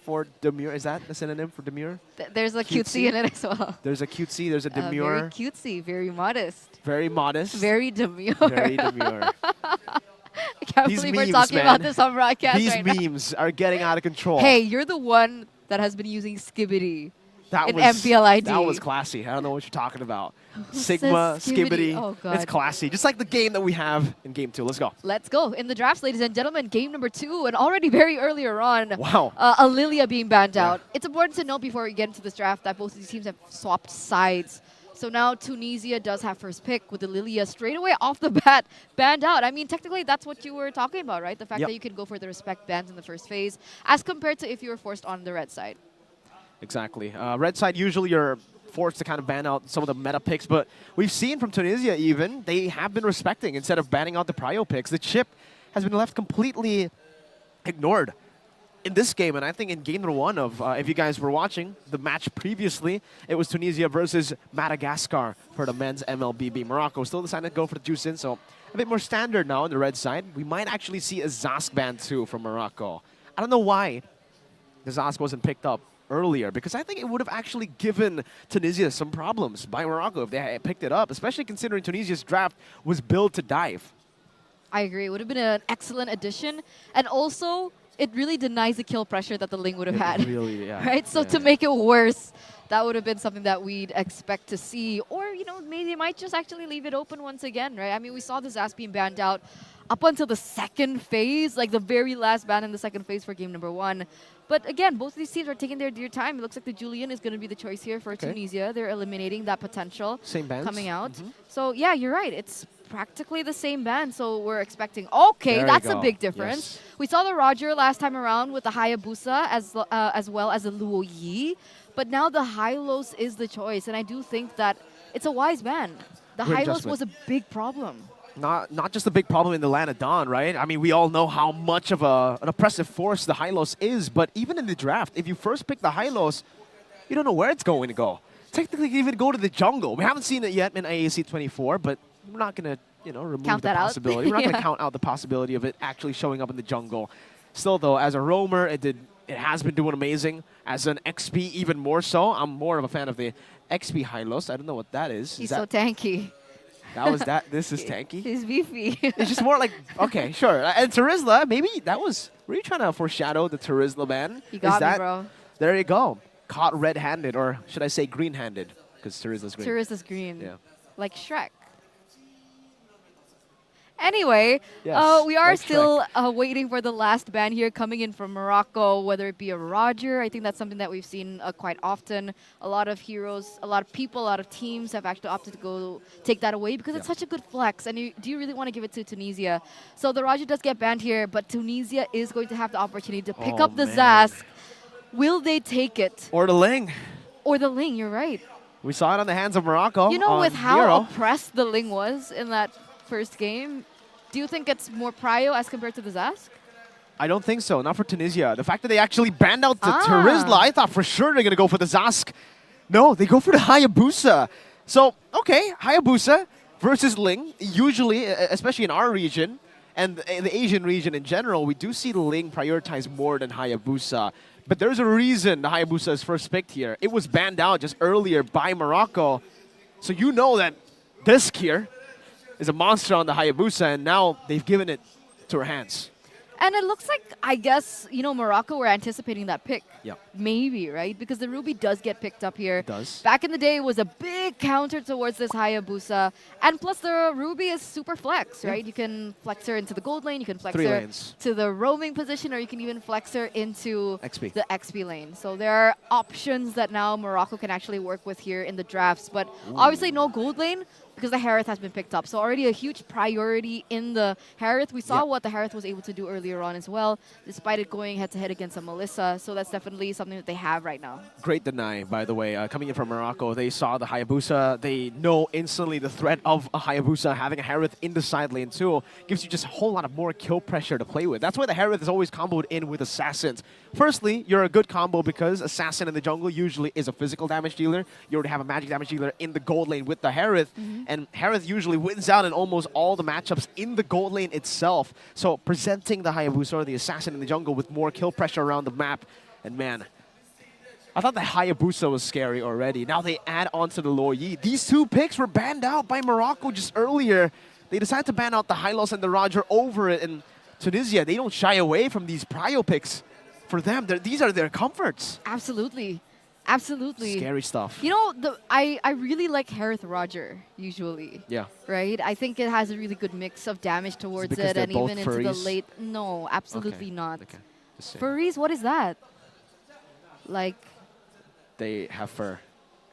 for demure. Is that the synonym for demure? There's a cutesy in it as well. There's a cutesy, there's a Very demure. cutesy, very modest. Very modest. Very demure. Very demure. I can't These believe we're memes, talking man. about this on broadcast These right now. memes are getting out of control. Hey, you're the one that has been using skibbity that in was, MPLID. That was classy. I don't know what you're talking about. says Sigma, skibbity? skibbity. Oh, God. It's classy. Just like the game that we have in game 2. Let's go. Let's go. In the drafts, ladies and gentlemen, game number 2, and already very earlier on, Wow. Alilia being banned Yeah. out. It's important to note before we get into this draft that both of these teams have swapped sides. So now Tunisia does have first pick with Alilia straight away off the bat banned out. I mean, technically, that's what you were talking about, right? The fact Yep. that you can go for the respect bans in the first phase as compared to if you were forced on the red side. Exactly. Red side, usually you're forced to kind of ban out some of the meta picks, but we've seen from Tunisia even, they have been respecting instead of banning out the prio picks. The chip has been left completely ignored in this game, and I think in game number 1 of, if you guys were watching the match previously, it was Tunisia versus Madagascar for the men's MLBB. Morocco still decided to go for the juice in, so a bit more standard now on the red side. We might actually see a Zask ban too from Morocco. I don't know why the Zask wasn't picked up earlier, because I think it would have actually given Tunisia some problems by Morocco if they had picked it up, especially considering Tunisia's draft was built to dive. I agree. It would have been an excellent addition. And also, it really denies the kill pressure that the Ling would have had. Really, yeah. Right? So to make it worse, that would have been something that we'd expect to see. Or, you know, maybe they might just actually leave it open once again, right? I mean, we saw this Zas being banned out up until the second phase, like the very last ban in the second phase for game number 1. But again, both of these teams are taking their dear time. It looks like the Julian is going to be the choice here for Tunisia. They're eliminating that potential Same bans. coming out. So yeah, you're right. It's practically the same band. So we're expecting, okay, There that's you a go. big difference. Yes. We saw the Roger last time around with the Hayabusa as well as the Luo Yi. But now the Hylos is the choice. And I do think that it's a wise ban. The Great Hylos adjustment. was a big problem. Not just a big problem in the land of Dawn, right? I mean, we all know how much of an oppressive force the Hylos is, but even in the draft, if you first pick the Hylos, you don't know where it's going to go. Technically, you even go to the jungle. We haven't seen it yet in IAC 24, but we're not going to, you know, remove Count the that out. possibility. We're not going to Yeah. count out the possibility of it actually showing up in the jungle. Still, though, as a roamer, it has been doing amazing. As an XP, even more so. I'm more of a fan of the XP Hylos. I don't know what that is. He's Is so that, tanky. that was that. This is tanky. He's beefy. It's just more like, okay, sure. And Terizla, maybe that was, were you trying to foreshadow the Terizla ban? You got Is that, me, bro. There you go. Caught red-handed, or should I say green-handed? Because Terizla's green. Tourist is green. Yeah. Like Shrek. Anyway, Yes, we are like still waiting for the last ban here coming in from Morocco, whether it be a Roger. I think that's something that we've seen quite often. A lot of heroes, a lot of people, a lot of teams have actually opted to go take that away because it's such a good flex. And do you really want to give it to Tunisia? So the Roger does get banned here, but Tunisia is going to have the opportunity to pick Oh, up the man. Zask. Will they take it? Or the Ling. Or the Ling, you're right. We saw it on the hands of Morocco. You know, on with how Miro. oppressed the Ling was in that first game, do you think it's more prio as compared to the Zask? I don't think so. Not for Tunisia. The fact that they actually banned out the Ah. Terizla, I thought for sure they're going to go for the Zask. No, they go for the Hayabusa. So, okay, Hayabusa versus Ling. Usually, especially in our region, and in the Asian region in general, we do see the Ling prioritize more than Hayabusa. But there's a reason the Hayabusa is first picked here. It was banned out just earlier by Morocco. So you know that this here is a monster on the Hayabusa, and now they've given it to her hands. And it looks like, I guess, Morocco were anticipating that pick. Yeah. Maybe, right? Because the Ruby does get picked up here. It does. Back in the day, it was a big counter towards this Hayabusa. And plus, the Ruby is super flex, right? You can flex her into the gold lane, you can flex 3 her lanes. to the roaming position, or you can even flex her into XP. the XP lane. So there are options that now Morocco can actually work with here in the drafts. But obviously, no gold lane, because the Harith has been picked up. So already a huge priority in the Harith. We saw what the Harith was able to do earlier on as well, despite it going head-to-head against a Melissa. So that's definitely something that they have right now. Great deny, by the way. Coming in from Morocco, they saw the Hayabusa. They know instantly the threat of a Hayabusa. Having a Harith in the side lane too gives you just a whole lot of more kill pressure to play with. That's why the Harith is always comboed in with Assassins. Firstly, you're a good combo because Assassin in the jungle usually is a physical damage dealer. You already have a magic damage dealer in the gold lane with the Harith. And Harith usually wins out in almost all the matchups in the gold lane itself. So presenting the Hayabusa or the Assassin in the jungle with more kill pressure around the map. And man, I thought the Hayabusa was scary already. Now they add on to the Lo Yi. These two picks were banned out by Morocco just earlier. They decided to ban out the Hylos and the Roger over it. And Tunisia, they don't shy away from these prio picks. For them, these are their comforts. Absolutely. Absolutely. Scary stuff. I really like Harith Roger, usually. Yeah. Right? I think it has a really good mix of damage towards because it, they're and both even into the furries? late... No, absolutely Okay. not. Okay. Just saying. Furries, what is that? Like They have fur.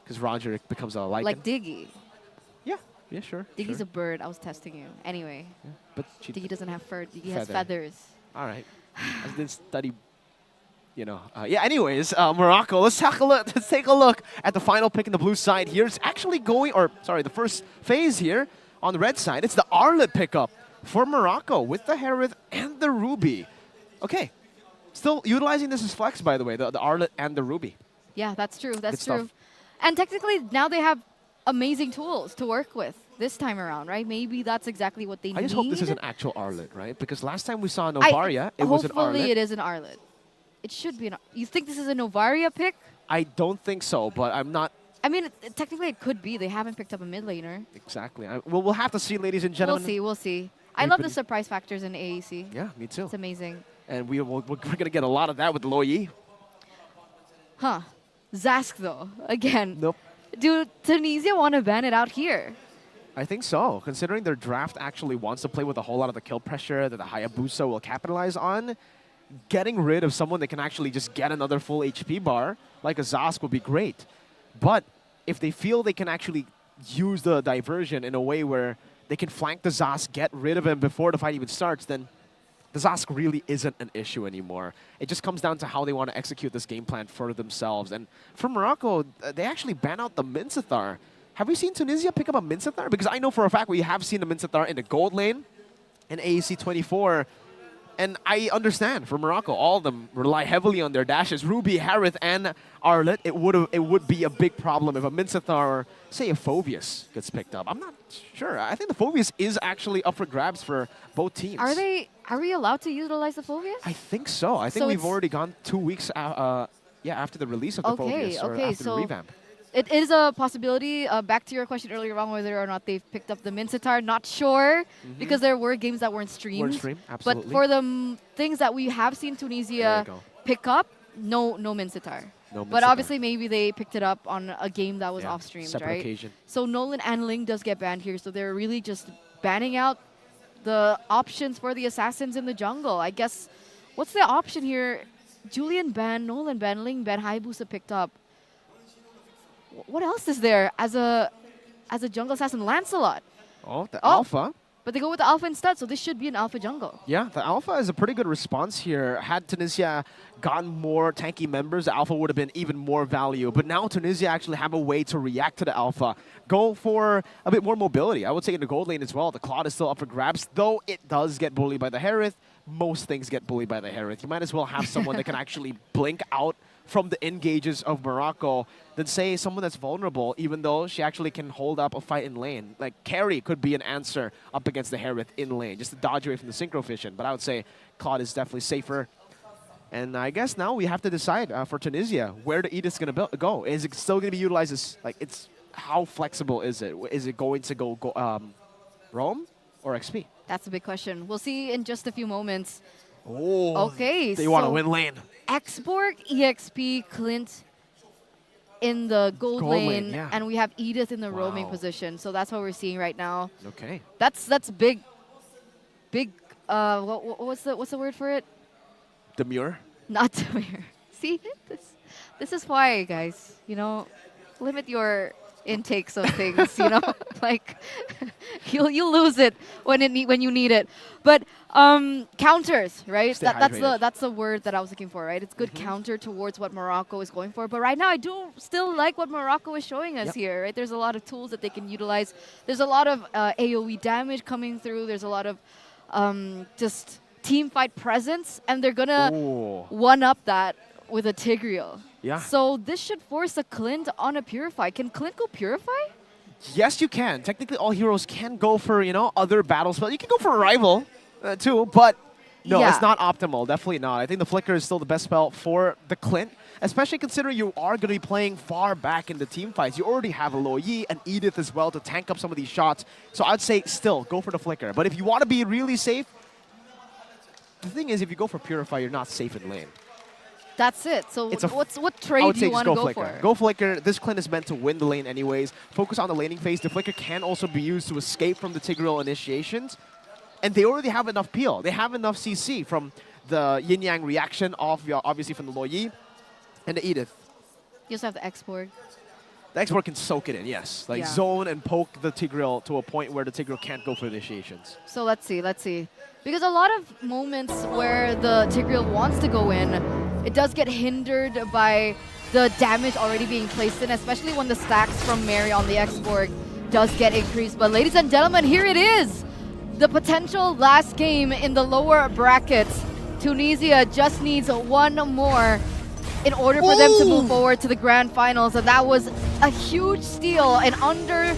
Because Roger becomes a lichen. like Diggy. Yeah. Yeah, sure. Diggy's sure. a bird. I was testing you. Anyway, Yeah. But she Diggy doesn't have fur. Diggy has Feather. feathers. All right. I didn't study, yeah, anyways, Morocco, let's take a look at the final pick in the blue side here. It's actually the first phase here on the red side. It's the Arlet pickup for Morocco with the Harith and the Ruby. Okay. Still utilizing this as flex, by the way, the Arlet and the Ruby. Yeah, that's true. That's Good true. stuff. And technically, now they have amazing tools to work with this time around, right? Maybe that's exactly what they need. I just hope this is an actual Arlet, right? Because last time we saw Novaria, it was an Hopefully Arlet. it is an Arlet. It should be an... You think this is a Novaria pick? I don't think so, but I'm not I mean, technically it could be. They haven't picked up a mid laner. exactly. We'll have to see, ladies and gentlemen. We'll see. I We've love the been- surprise factors in AAC. Yeah, me too. It's amazing. And we're going to get a lot of that with Lo Yi. Huh. Zask, though. Again. Nope. Do Tunisia want to ban it out here? I think so, considering their draft actually wants to play with a whole lot of the kill pressure that the Hayabusa will capitalize on. Getting rid of someone that can actually just get another full HP bar, like a Zask, would be great. But if they feel they can actually use the diversion in a way where they can flank the Zask, get rid of him before the fight even starts, then the Zask really isn't an issue anymore. It just comes down to how they want to execute this game plan for themselves. And for Morocco, they actually ban out the Minsathar. Have we seen Tunisia pick up a Minsathar? Because I know for a fact we have seen the Minsathar in the gold lane in AEC 24. And I understand for Morocco, all of them rely heavily on their dashes. Ruby, Harith, and Arlet, it would be a big problem if a Minsathar or, say, a Phobius gets picked up. I'm not sure. I think the Phobius is actually up for grabs for both teams. Are we allowed to utilize the Phobius? I think so. I think So we've it's- already gone 2 weeks after the release of the Phobius, or after the revamp. It is a possibility. Back to your question earlier on whether or not they've picked up the Minsatar. Not sure, because there were games that weren't streamed. Weren't streamed, absolutely. But for the things that we have seen There Tunisia you go. pick up, no Minsatar. No But Minsatar. obviously maybe they picked it up on a game that was Yeah, off-streamed, separate right? occasion. So Nolan and Ling does get banned here, so they're really just banning out the options for the assassins in the jungle. I guess, what's the option here? Julian ban, Nolan ban, Ling ban, Hayabusa picked up. What else is there as a jungle assassin? Lancelot. Oh, the Oh. Alpha. But they go with the alpha instead, so this should be an alpha jungle. Yeah, the Alpha is a pretty good response here. Had Tunisia gotten more tanky members, the Alpha would have been even more value. But now Tunisia actually have a way to react to the Alpha. Go for a bit more mobility. I would say in the gold lane as well. The Claude is still up for grabs, though it does get bullied by the Harith. Most things get bullied by the Harith. You might as well have someone that can actually blink out from the engages of Morocco than say someone that's vulnerable, even though she actually can hold up a fight in lane. Like Carry could be an answer up against the Harith in lane, just to dodge away from the synchro vision. But I would say Claude is definitely safer. And I guess now we have to decide for Tunisia where the Edith's going to go. Is it still going to be utilized as, like, it's how flexible is it? Is it going to go Rome or XP? That's a big question. We'll see in just a few moments. Oh, Okay, they want to so win lane. Xborg, EXP, Clint in the gold lane, yeah. and we have Edith in the roaming Wow. position. So that's what we're seeing right now. Okay. That's big. What's the word for it? Demure. Not demure. See, this is why, guys. You know, limit your intakes of things. You know, like you'll lose it when you need it. But counters, right? Stay That's the word that I was looking for, right? It's good counter towards what Morocco is going for. But right now, I do still like what Morocco is showing us here, right? There's a lot of tools that they can utilize. There's a lot of AOE damage coming through. There's a lot of just team fight presence, and they're gonna one-up that with a Tigreal. Yeah. So this should force a Clint on a Purify. Can Clint go Purify? Yes, you can. Technically, all heroes can go for, other battles, but you can go for a rival too, but no, Yeah. it's not optimal. Definitely not. I think the Flicker is still the best spell for the Clint, especially considering you are going to be playing far back in the team fights. You already have a Lo Yi and Edith as well to tank up some of these shots. So I'd say still go for the Flicker. But if you want to be really safe, the thing is, if you go for Purify, you're not safe in lane. That's it. So It's a what I trade would do say you just want to go go Flicker. for? Go Flicker. This Clint is meant to win the lane anyways. Focus on the laning phase. The Flicker can also be used to escape from the Tigreal initiations. And they already have enough peel. They have enough CC from the yin-yang reaction of, obviously, from the Lo Yi and the Edith. You also have the export. The export can soak it in, yes. Like Yeah. zone and poke the Tigreal to a point where the Tigreal can't go for initiations. So let's see. Because a lot of moments where the Tigreal wants to go in, it does get hindered by the damage already being placed in, especially when the stacks from Mary on the export does get increased. But ladies and gentlemen, here it is. The potential last game in the lower brackets. Tunisia just needs one more in order for them to move forward to the grand finals. And that was a huge steal in under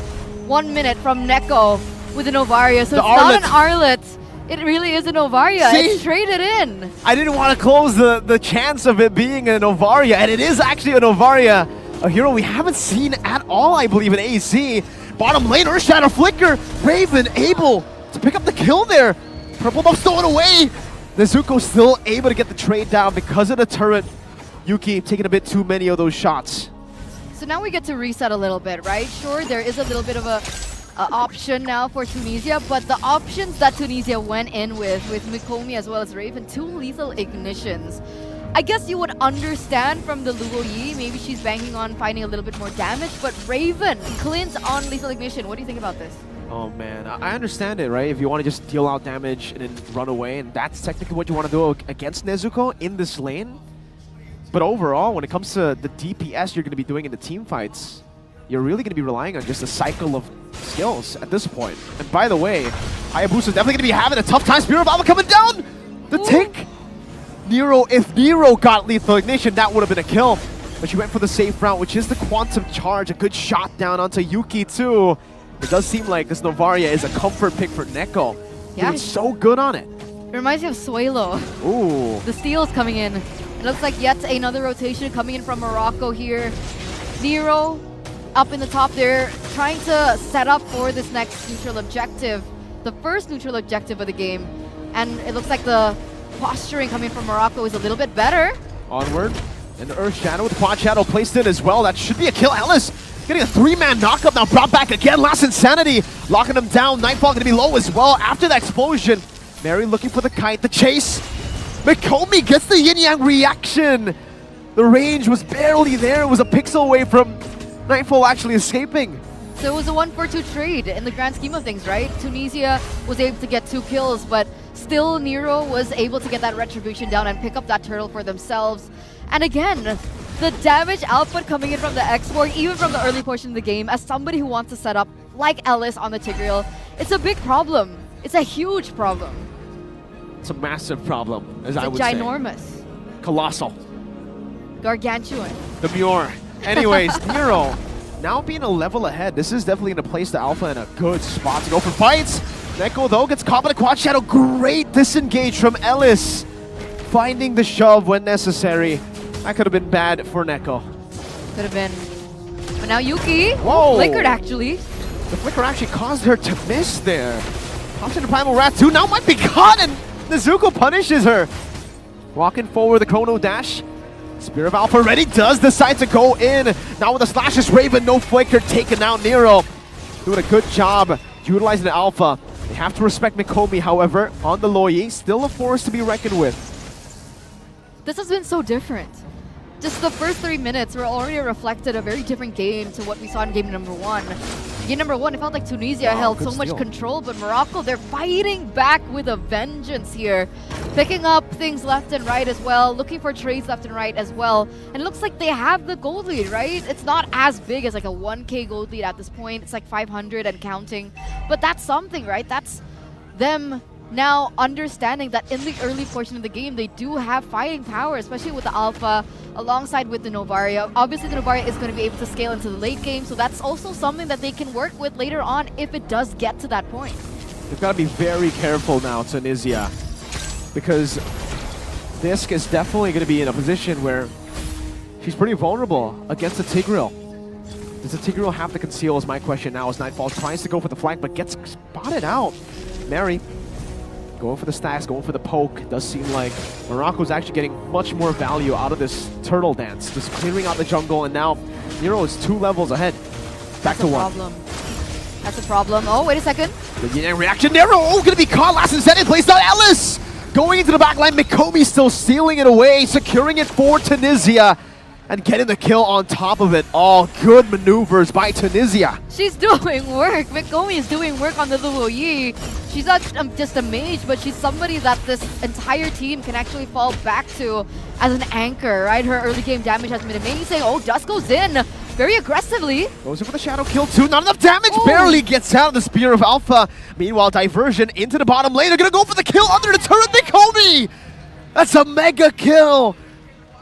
1 minute from Neko with an Novaria. So it's not an Arlet. It really is a Novaria. See? It's traded in. I didn't want to close the chance of it being a Novaria, and it is actually a Novaria. A hero we haven't seen at all, I believe, in AC. Bottom lane, Earthshatter Flicker. Raven able to pick up the kill there. Purple buff stolen away. Nezuko still able to get the trade down because of the turret. Yuki taking a bit too many of those shots. So now we get to reset a little bit, right? Sure, there is a little bit of a option now for Tunisia, but the options that Tunisia went in with Mikomi as well as Raven, 2 lethal ignitions. I guess you would understand from the Luo Yi, maybe she's banking on finding a little bit more damage, but Raven, Clint on lethal ignition. What do you think about this? Oh man, I understand it, right? If you want to just deal out damage and then run away, and that's technically what you want to do against Nezuko in this lane. But overall, when it comes to the DPS you're going to be doing in the team fights, you're really going to be relying on just a cycle of skills at this point. And by the way, Hayabusa's definitely going to be having a tough time. Spirit of Alpha coming down! The tick! If Nero got lethal ignition, that would have been a kill. But she went for the safe route, which is the quantum charge. A good shot down onto Yuki too. It does seem like this Novaria is a comfort pick for Neko. Yeah. Doing so good on it. It reminds me of Suelo. Ooh. The steals coming in. It looks like yet another rotation coming in from Morocco here. Nero up in the top there, trying to set up for this next neutral objective. The first neutral objective of the game. And it looks like the posturing coming from Morocco is a little bit better. Onward. And the Earth Shadow with Quad Shadow placed in as well. That should be a kill. Ellis getting a 3-man knockup now, brought back again. Last Insanity locking him down. Nightfall going to be low as well after the explosion. Mary looking for the kite, the chase. Mikomi gets the yin-yang reaction. The range was barely there. It was a pixel away from Nightfall actually escaping. So it was a 1-for-2 trade in the grand scheme of things, right? Tunisia was able to get 2 kills, but still Nero was able to get that retribution down and pick up that turtle for themselves. And again, the damage output coming in from the export, even from the early portion of the game, as somebody who wants to set up like Ellis on the Tigreal, it's a big problem. It's a huge problem. It's a massive problem, as I would It's say. ginormous. Colossal. Gargantuan. Demure. Anyways, Nero now being a level ahead. This is definitely going to place the Alpha in a good spot to go for fights. Neko, though, gets caught by the Quad Shadow. Great disengage from Ellis. Finding the shove when necessary. That could have been bad for Neko. Could have been. But now Yuki Whoa. flickered actually. The flicker actually caused her to miss there. Pops into Primal Wrath 2, now might be caught, and Nezuko punishes her. Walking forward, the Chrono Dash. Spear of Alpha ready, does decide to go in. Now with the slashes, Raven, no flicker, taking out Nero. Doing a good job utilizing the Alpha. They have to respect Mikomi, however, on the Loi. Still a force to be reckoned with. This has been so different. Just the first 3 minutes were already reflected a very different game to what we saw in game number 1. Game number 1, it felt like Tunisia held so much control, but Morocco, they're fighting back with a vengeance here. Picking up things left and right as well, looking for trades left and right as well. And it looks like they have the gold lead, right? It's not as big as like a 1K gold lead at this point. It's like 500 and counting. But that's something, right? That's them now understanding that in the early portion of the game, they do have fighting power, especially with the Alpha, alongside with the Novaria. Obviously, the Novaria is going to be able to scale into the late game, so that's also something that they can work with later on if it does get to that point. They've got to be very careful now, Tunisia, because Disc is definitely going to be in a position where she's pretty vulnerable against the Tigreal. Does the Tigreal have the conceal is my question now as Nightfall tries to go for the flank but gets spotted out. Mary going for the stacks, going for the poke. It does seem like Morocco's actually getting much more value out of this turtle dance. Just clearing out the jungle, and now Nero is 2 levels ahead. Back to 1. That's a problem. Oh, wait a second. The yin reaction. Nero gonna be caught. Last incentive placed on Ellis. Going into the back line. Mikomi still stealing it away, securing it for Tunisia. And getting the kill on top of it. All good maneuvers by Tunisia. She's doing work. Mikomi is doing work on the Luo Yi. She's not just a mage, but she's somebody that this entire team can actually fall back to as an anchor, right? Her early game damage has been amazing. Oh, Dusk goes in very aggressively. Goes in for the shadow kill too. Not enough damage. Barely gets out of the Spear of Alpha. Meanwhile, diversion into the bottom lane. They're going to go for the kill under the turret. Mikomi! That's a mega kill.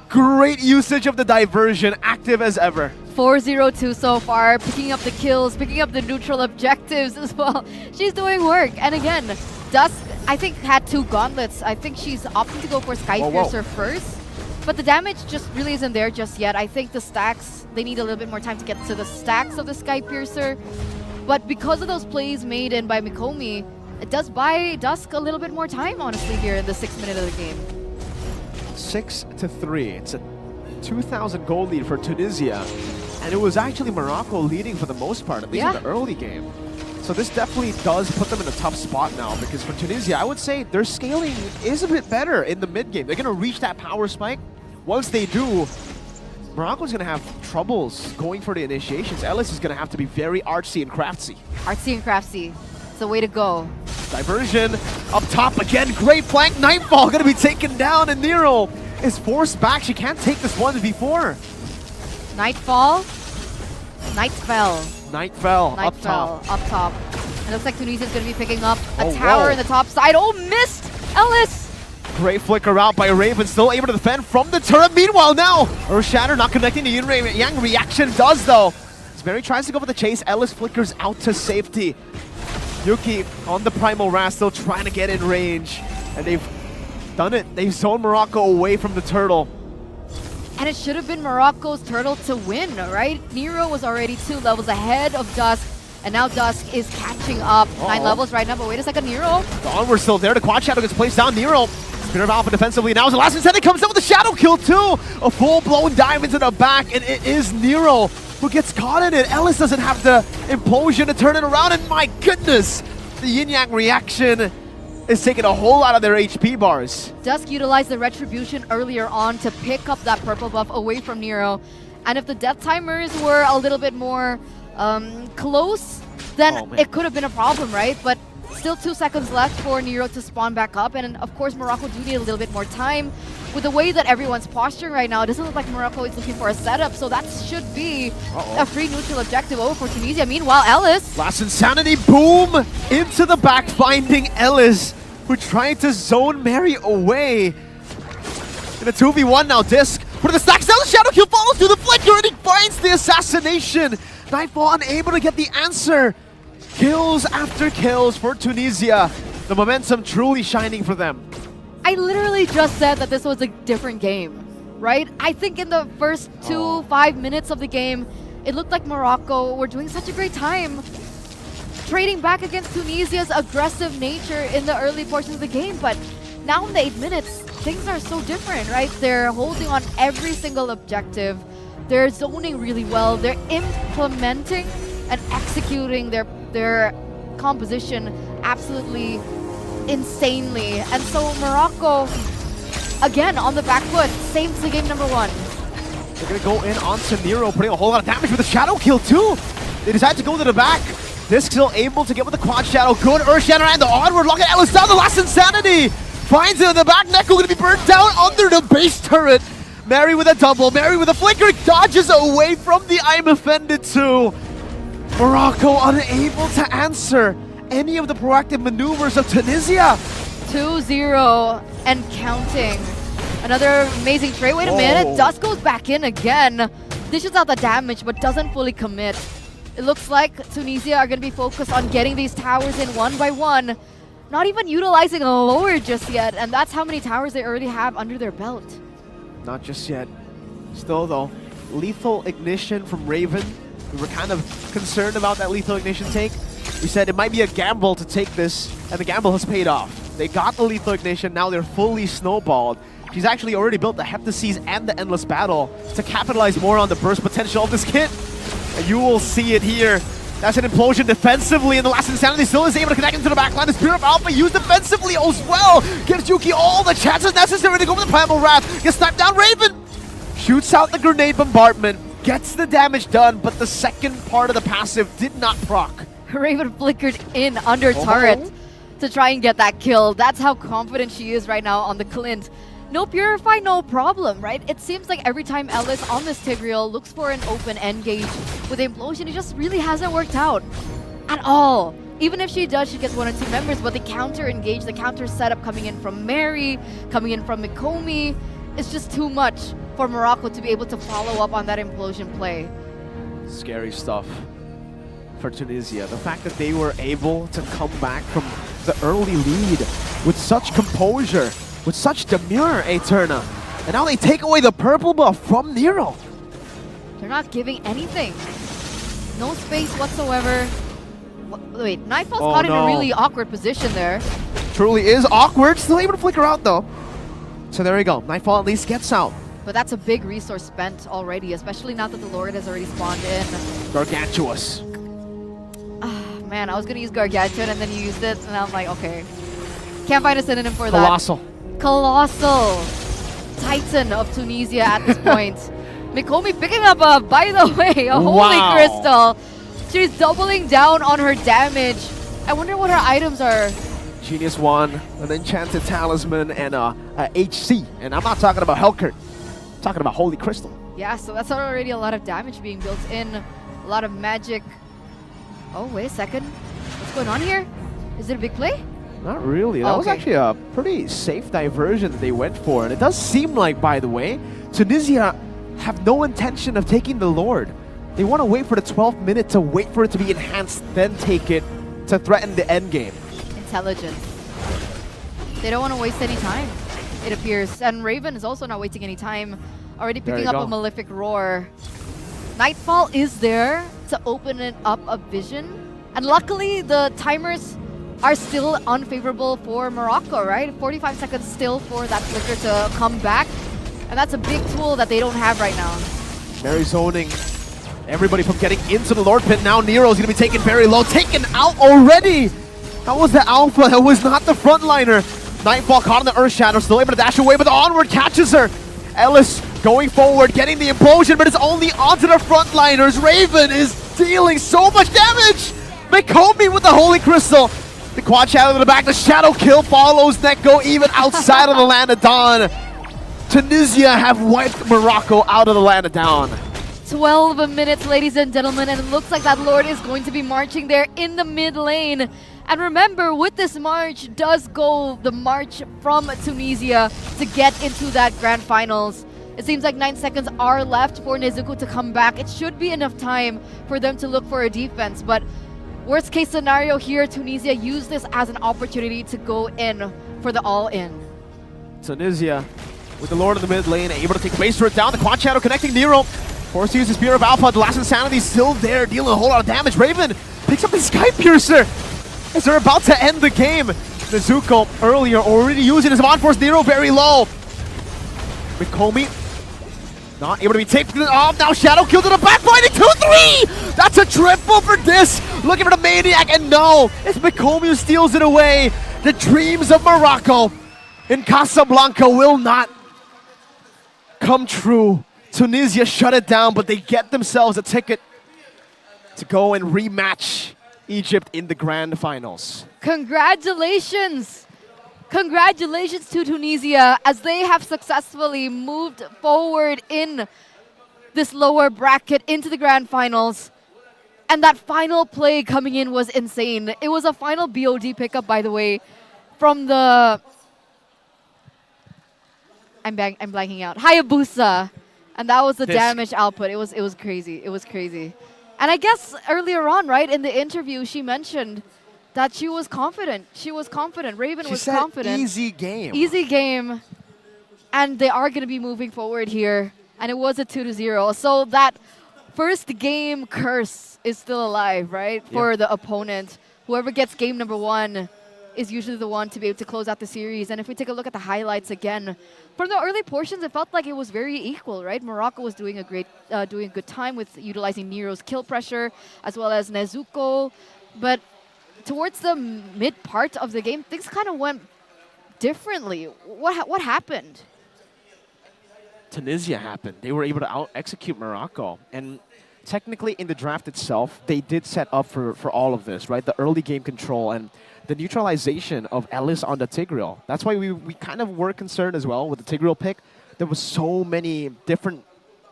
Great usage of the diversion, active as ever. 4-0-2 so far, picking up the kills, picking up the neutral objectives as well. She's doing work. And again, Dusk, I think, had 2 gauntlets. I think she's opting to go for Skypiercer first. But the damage just really isn't there just yet. I think the stacks, they need a little bit more time to get to the stacks of the Skypiercer. But because of those plays made in by Mikomi, it does buy Dusk a little bit more time, honestly, here in the 6th minute of the game. 6-3. It's a 2,000 goal lead for Tunisia. And it was actually Morocco leading for the most part, at least in the early game. So this definitely does put them in a tough spot now, because for Tunisia, I would say their scaling is a bit better in the mid game. They're going to reach that power spike. Once they do, Morocco's going to have troubles going for the initiations. Ellis is going to have to be very artsy and craftsy. Artsy and craftsy. It's the way to go. Diversion up top again. Great flank. Nightfall going to be taken down, and Nero is forced back. She can't take this 1v4. Nightfall. Nightfell. Nightfell up top. Up top. It looks like Tunisia is going to be picking up a tower in the top side. Oh, missed! Ellis! Great flicker out by Raven, still able to defend from the turret. Meanwhile now, Earth Shatter not connecting. The Yin Yang reaction does though. As Mary tries to go for the chase, Ellis flickers out to safety. Yuki on the Primal Wrath still trying to get in range. And they've done it. They've zoned Morocco away from the turtle. And it should have been Morocco's turtle to win, right? Nero was already 2 levels ahead of Dusk, and now Dusk is catching up. 9 levels right now, but wait a second, Nero. The onward still there. The quad shadow gets placed down. Nero, Spear of Alpha defensively now. As the last incentive comes out with a shadow kill too. A full-blown dive into the back, and it is Nero who gets caught in it. Ellis doesn't have the implosion to turn it around, and my goodness, the Yin Yang reaction is taking a whole lot of their HP bars. Dusk utilized the Retribution earlier on to pick up that purple buff away from Nero. And if the death timers were a little bit more close, then it could have been a problem, right? But still 2 seconds left for Nero to spawn back up. And of course, Morocco do need a little bit more time. With the way that everyone's posturing right now, it doesn't look like Morocco is looking for a setup, so that should be a free neutral objective over for Tunisia. Meanwhile, Ellis. Last Insanity, boom! Into the back, finding Ellis, who tried to zone Mary away. In a 2v1 now, Disc. What are the stacks down? The shadow kill follows through the flicker, and he finds the assassination. Nightfall unable to get the answer. Kills after kills for Tunisia. The momentum truly shining for them. I literally just said that this was a different game, right? I think in the first 5 minutes of the game, it looked like Morocco were doing such a great time trading back against Tunisia's aggressive nature in the early portions of the game. But now in the 8 minutes, things are so different, right? They're holding on every single objective. They're zoning really well. They're implementing and executing their composition absolutely insanely. And so Morocco, again, on the back foot, same to game number 1. They're going to go in onto Nero, putting a whole lot of damage with the Shadow Kill too. They decide to go to the back. Disc still able to get with the Quad Shadow. Good Earth Shatter and the onward. Lock at Ellis down. The last Insanity. Finds it in the back. Neko going to be burnt down under the base turret. Mary with a double. Mary with a flicker. Dodges away from the I'm Offended 2. Morocco unable to answer any of the proactive maneuvers of Tunisia. 2-0 and counting. Another amazing trade. Wait a minute. Dust goes back in again. Dishes out the damage but doesn't fully commit. It looks like Tunisia are going to be focused on getting these towers in one by one. Not even utilizing a lower just yet. And that's how many towers they already have under their belt. Not just yet. Still though, lethal ignition from Raven. We were kind of concerned about that lethal ignition take. We said it might be a gamble to take this, and the gamble has paid off. They got the lethal ignition, now they're fully snowballed. She's actually already built the Heptaseas and the Endless Battle to capitalize more on the burst potential of this kit. And you will see it here. That's an implosion defensively, and the last Insanity still is able to connect into the backline. The Spirit of Alpha used defensively as well. Gives Yuki all the chances necessary to go with the Primal Wrath. Gets sniped down. Raven shoots out the grenade bombardment. Gets the damage done, but the second part of the passive did not proc. Raven flickered in under turret to try and get that kill. That's how confident she is right now on the Clint. No Purify, no problem, right? It seems like every time Ellis on this Tigreal looks for an open engage with Implosion, it just really hasn't worked out at all. Even if she does, she gets 1 or 2 members, but the counter engage, the counter setup coming in from Mary, coming in from Mikomi, it's just too much for Morocco to be able to follow up on that Implosion play. Scary stuff for Tunisia. The fact that they were able to come back from the early lead with such composure, with such demure, Eterna. And now they take away the purple buff from Nero. They're not giving anything. No space whatsoever. Wait, Nightfall's caught in a really awkward position there. Truly is awkward. Still able to flicker out though. So there we go. Nightfall at least gets out. But that's a big resource spent already, especially now that the Lord has already spawned in. Gargantuous. Man, I was going to use Gargantuan and then you used it, and I'm like, okay. Can't find a synonym for Colossal. that. Colossal. Titan of Tunisia at this point. Mikomi picking up a, by the way, a Holy Crystal. She's doubling down on her damage. I wonder what her items are. Genius Wand, an Enchanted Talisman, and a HC. And I'm not talking about Hellkurt. I'm talking about Holy Crystal. Yeah, so that's already a lot of damage being built in. A lot of magic. Oh, wait a second. What's going on here? Is it a big play? Not really. That was actually a pretty safe diversion that they went for. And it does seem like, by the way, Tunisia have no intention of taking the Lord. They want to wait for the 12th minute to wait for it to be enhanced, then take it to threaten the end game. Intelligence. They don't want to waste any time, it appears. And Raven is also not wasting any time. Already picking up a Malefic Roar. Nightfall is there to open it up a vision. And luckily, the timers are still unfavorable for Morocco, right? 45 seconds still for that flicker to come back. And that's a big tool that they don't have right now. Very zoning everybody from getting into the Lord Pit. Now Nero's going to be taken very low. Taken out already! That was the Alpha. That was not the frontliner. Nightfall caught in the Earth Shadow. Still able to dash away, but the onward catches her. Ellis going forward, getting the implosion, but it's only onto the frontliners. Raven is dealing so much damage! Mikomi with the Holy Crystal. The Quad Shadow to the back. The Shadow Kill follows Neko even outside of the Land of Dawn. Tunisia have wiped Morocco out of the Land of Dawn. 12 minutes, ladies and gentlemen, and it looks like that Lord is going to be marching there in the mid lane. And remember, with this march does go the march from Tunisia to get into that grand finals. It seems like 9 seconds are left for Nezuko to come back. It should be enough time for them to look for a defense, but worst case scenario here, Tunisia use this as an opportunity to go in for the all-in. Tunisia with the Lord of the mid lane, able to take base turret down. The Quad Shadow connecting Nero. Forced to use the Spear of Alpha. The last Insanity is still there, dealing a whole lot of damage. Raven picks up the Sky Piercer as they're about to end the game. Nezuko earlier already using his Mod Force Nero very low. Mikomi not able to be taken off. Now Shadow Kill to the back, finding 2-3! That's a triple for this. Looking for the Maniac, and no, it's Mikomi who steals it away. The dreams of Morocco in Casablanca will not come true. Tunisia shut it down, but they get themselves a ticket to go and rematch Egypt in the grand finals. Congratulations! Congratulations to Tunisia as they have successfully moved forward in this lower bracket into the grand finals. And that final play coming in was insane. It was a final BOD pickup, by the way, from the... I'm blanking out. Hayabusa. And that was the damage output. It was crazy. It was crazy. And I guess earlier on, right, in the interview, she mentioned that she was confident. She was confident. Raven was confident. Easy game. Easy game. And they are going to be moving forward here. And it was a 2-0. So that first game curse is still alive, right, for the opponent. Whoever gets game number 1 is usually the one to be able to close out the series. And if we take a look at the highlights again, from the early portions, it felt like it was very equal, right? Morocco was doing a good time with utilizing Nero's kill pressure, as well as Nezuko. But towards the mid part of the game, things kind of went differently. What happened? Tunisia happened. They were able to out-execute Morocco. And technically, in the draft itself, they did set up for all of this, right? The early game control and the neutralization of Ellis on the Tigreal. That's why we kind of were concerned as well with the Tigreal pick. There was so many different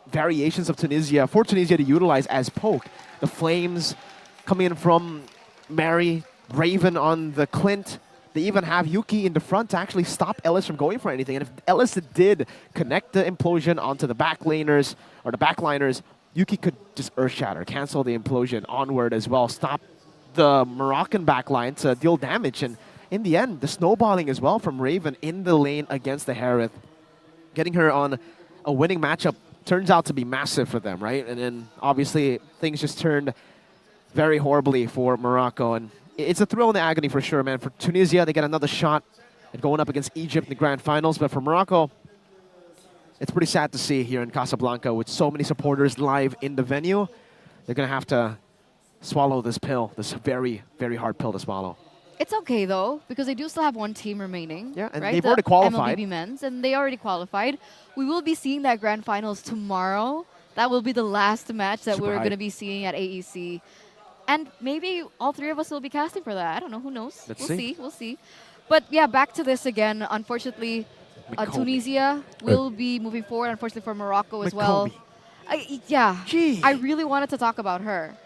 variations of Tunisia for Tunisia to utilize as poke. The Flames coming in from Mary, Raven on the Clint. They even have Yuki in the front to actually stop Ellis from going for anything. And if Ellis did connect the implosion onto the backlaners or the backliners, Yuki could just Earth Shatter, cancel the implosion onward as well, stop the Moroccan backline to deal damage. And in the end, the snowballing as well from Raven in the lane against the Harith, getting her on a winning matchup turns out to be massive for them, right? And then obviously things just turned very horribly for Morocco. And it's a thrill and agony for sure, man. For Tunisia, they get another shot at going up against Egypt in the grand finals. But for Morocco, it's pretty sad to see here in Casablanca with so many supporters live in the venue. They're going to have to swallow this pill, this very, very hard pill to swallow. It's okay, though, because they do still have one team remaining. Yeah, and right? they've already qualified. MLBB men's, and they already qualified. We will be seeing that grand finals tomorrow. That will be the last match that we're going to be seeing at AEC. And maybe all three of us will be casting for that. I don't know. Who knows? We'll see. We'll see. But yeah, back to this again. Unfortunately, Tunisia will be moving forward. Unfortunately for Morocco as well. Yeah, I really wanted to talk about her.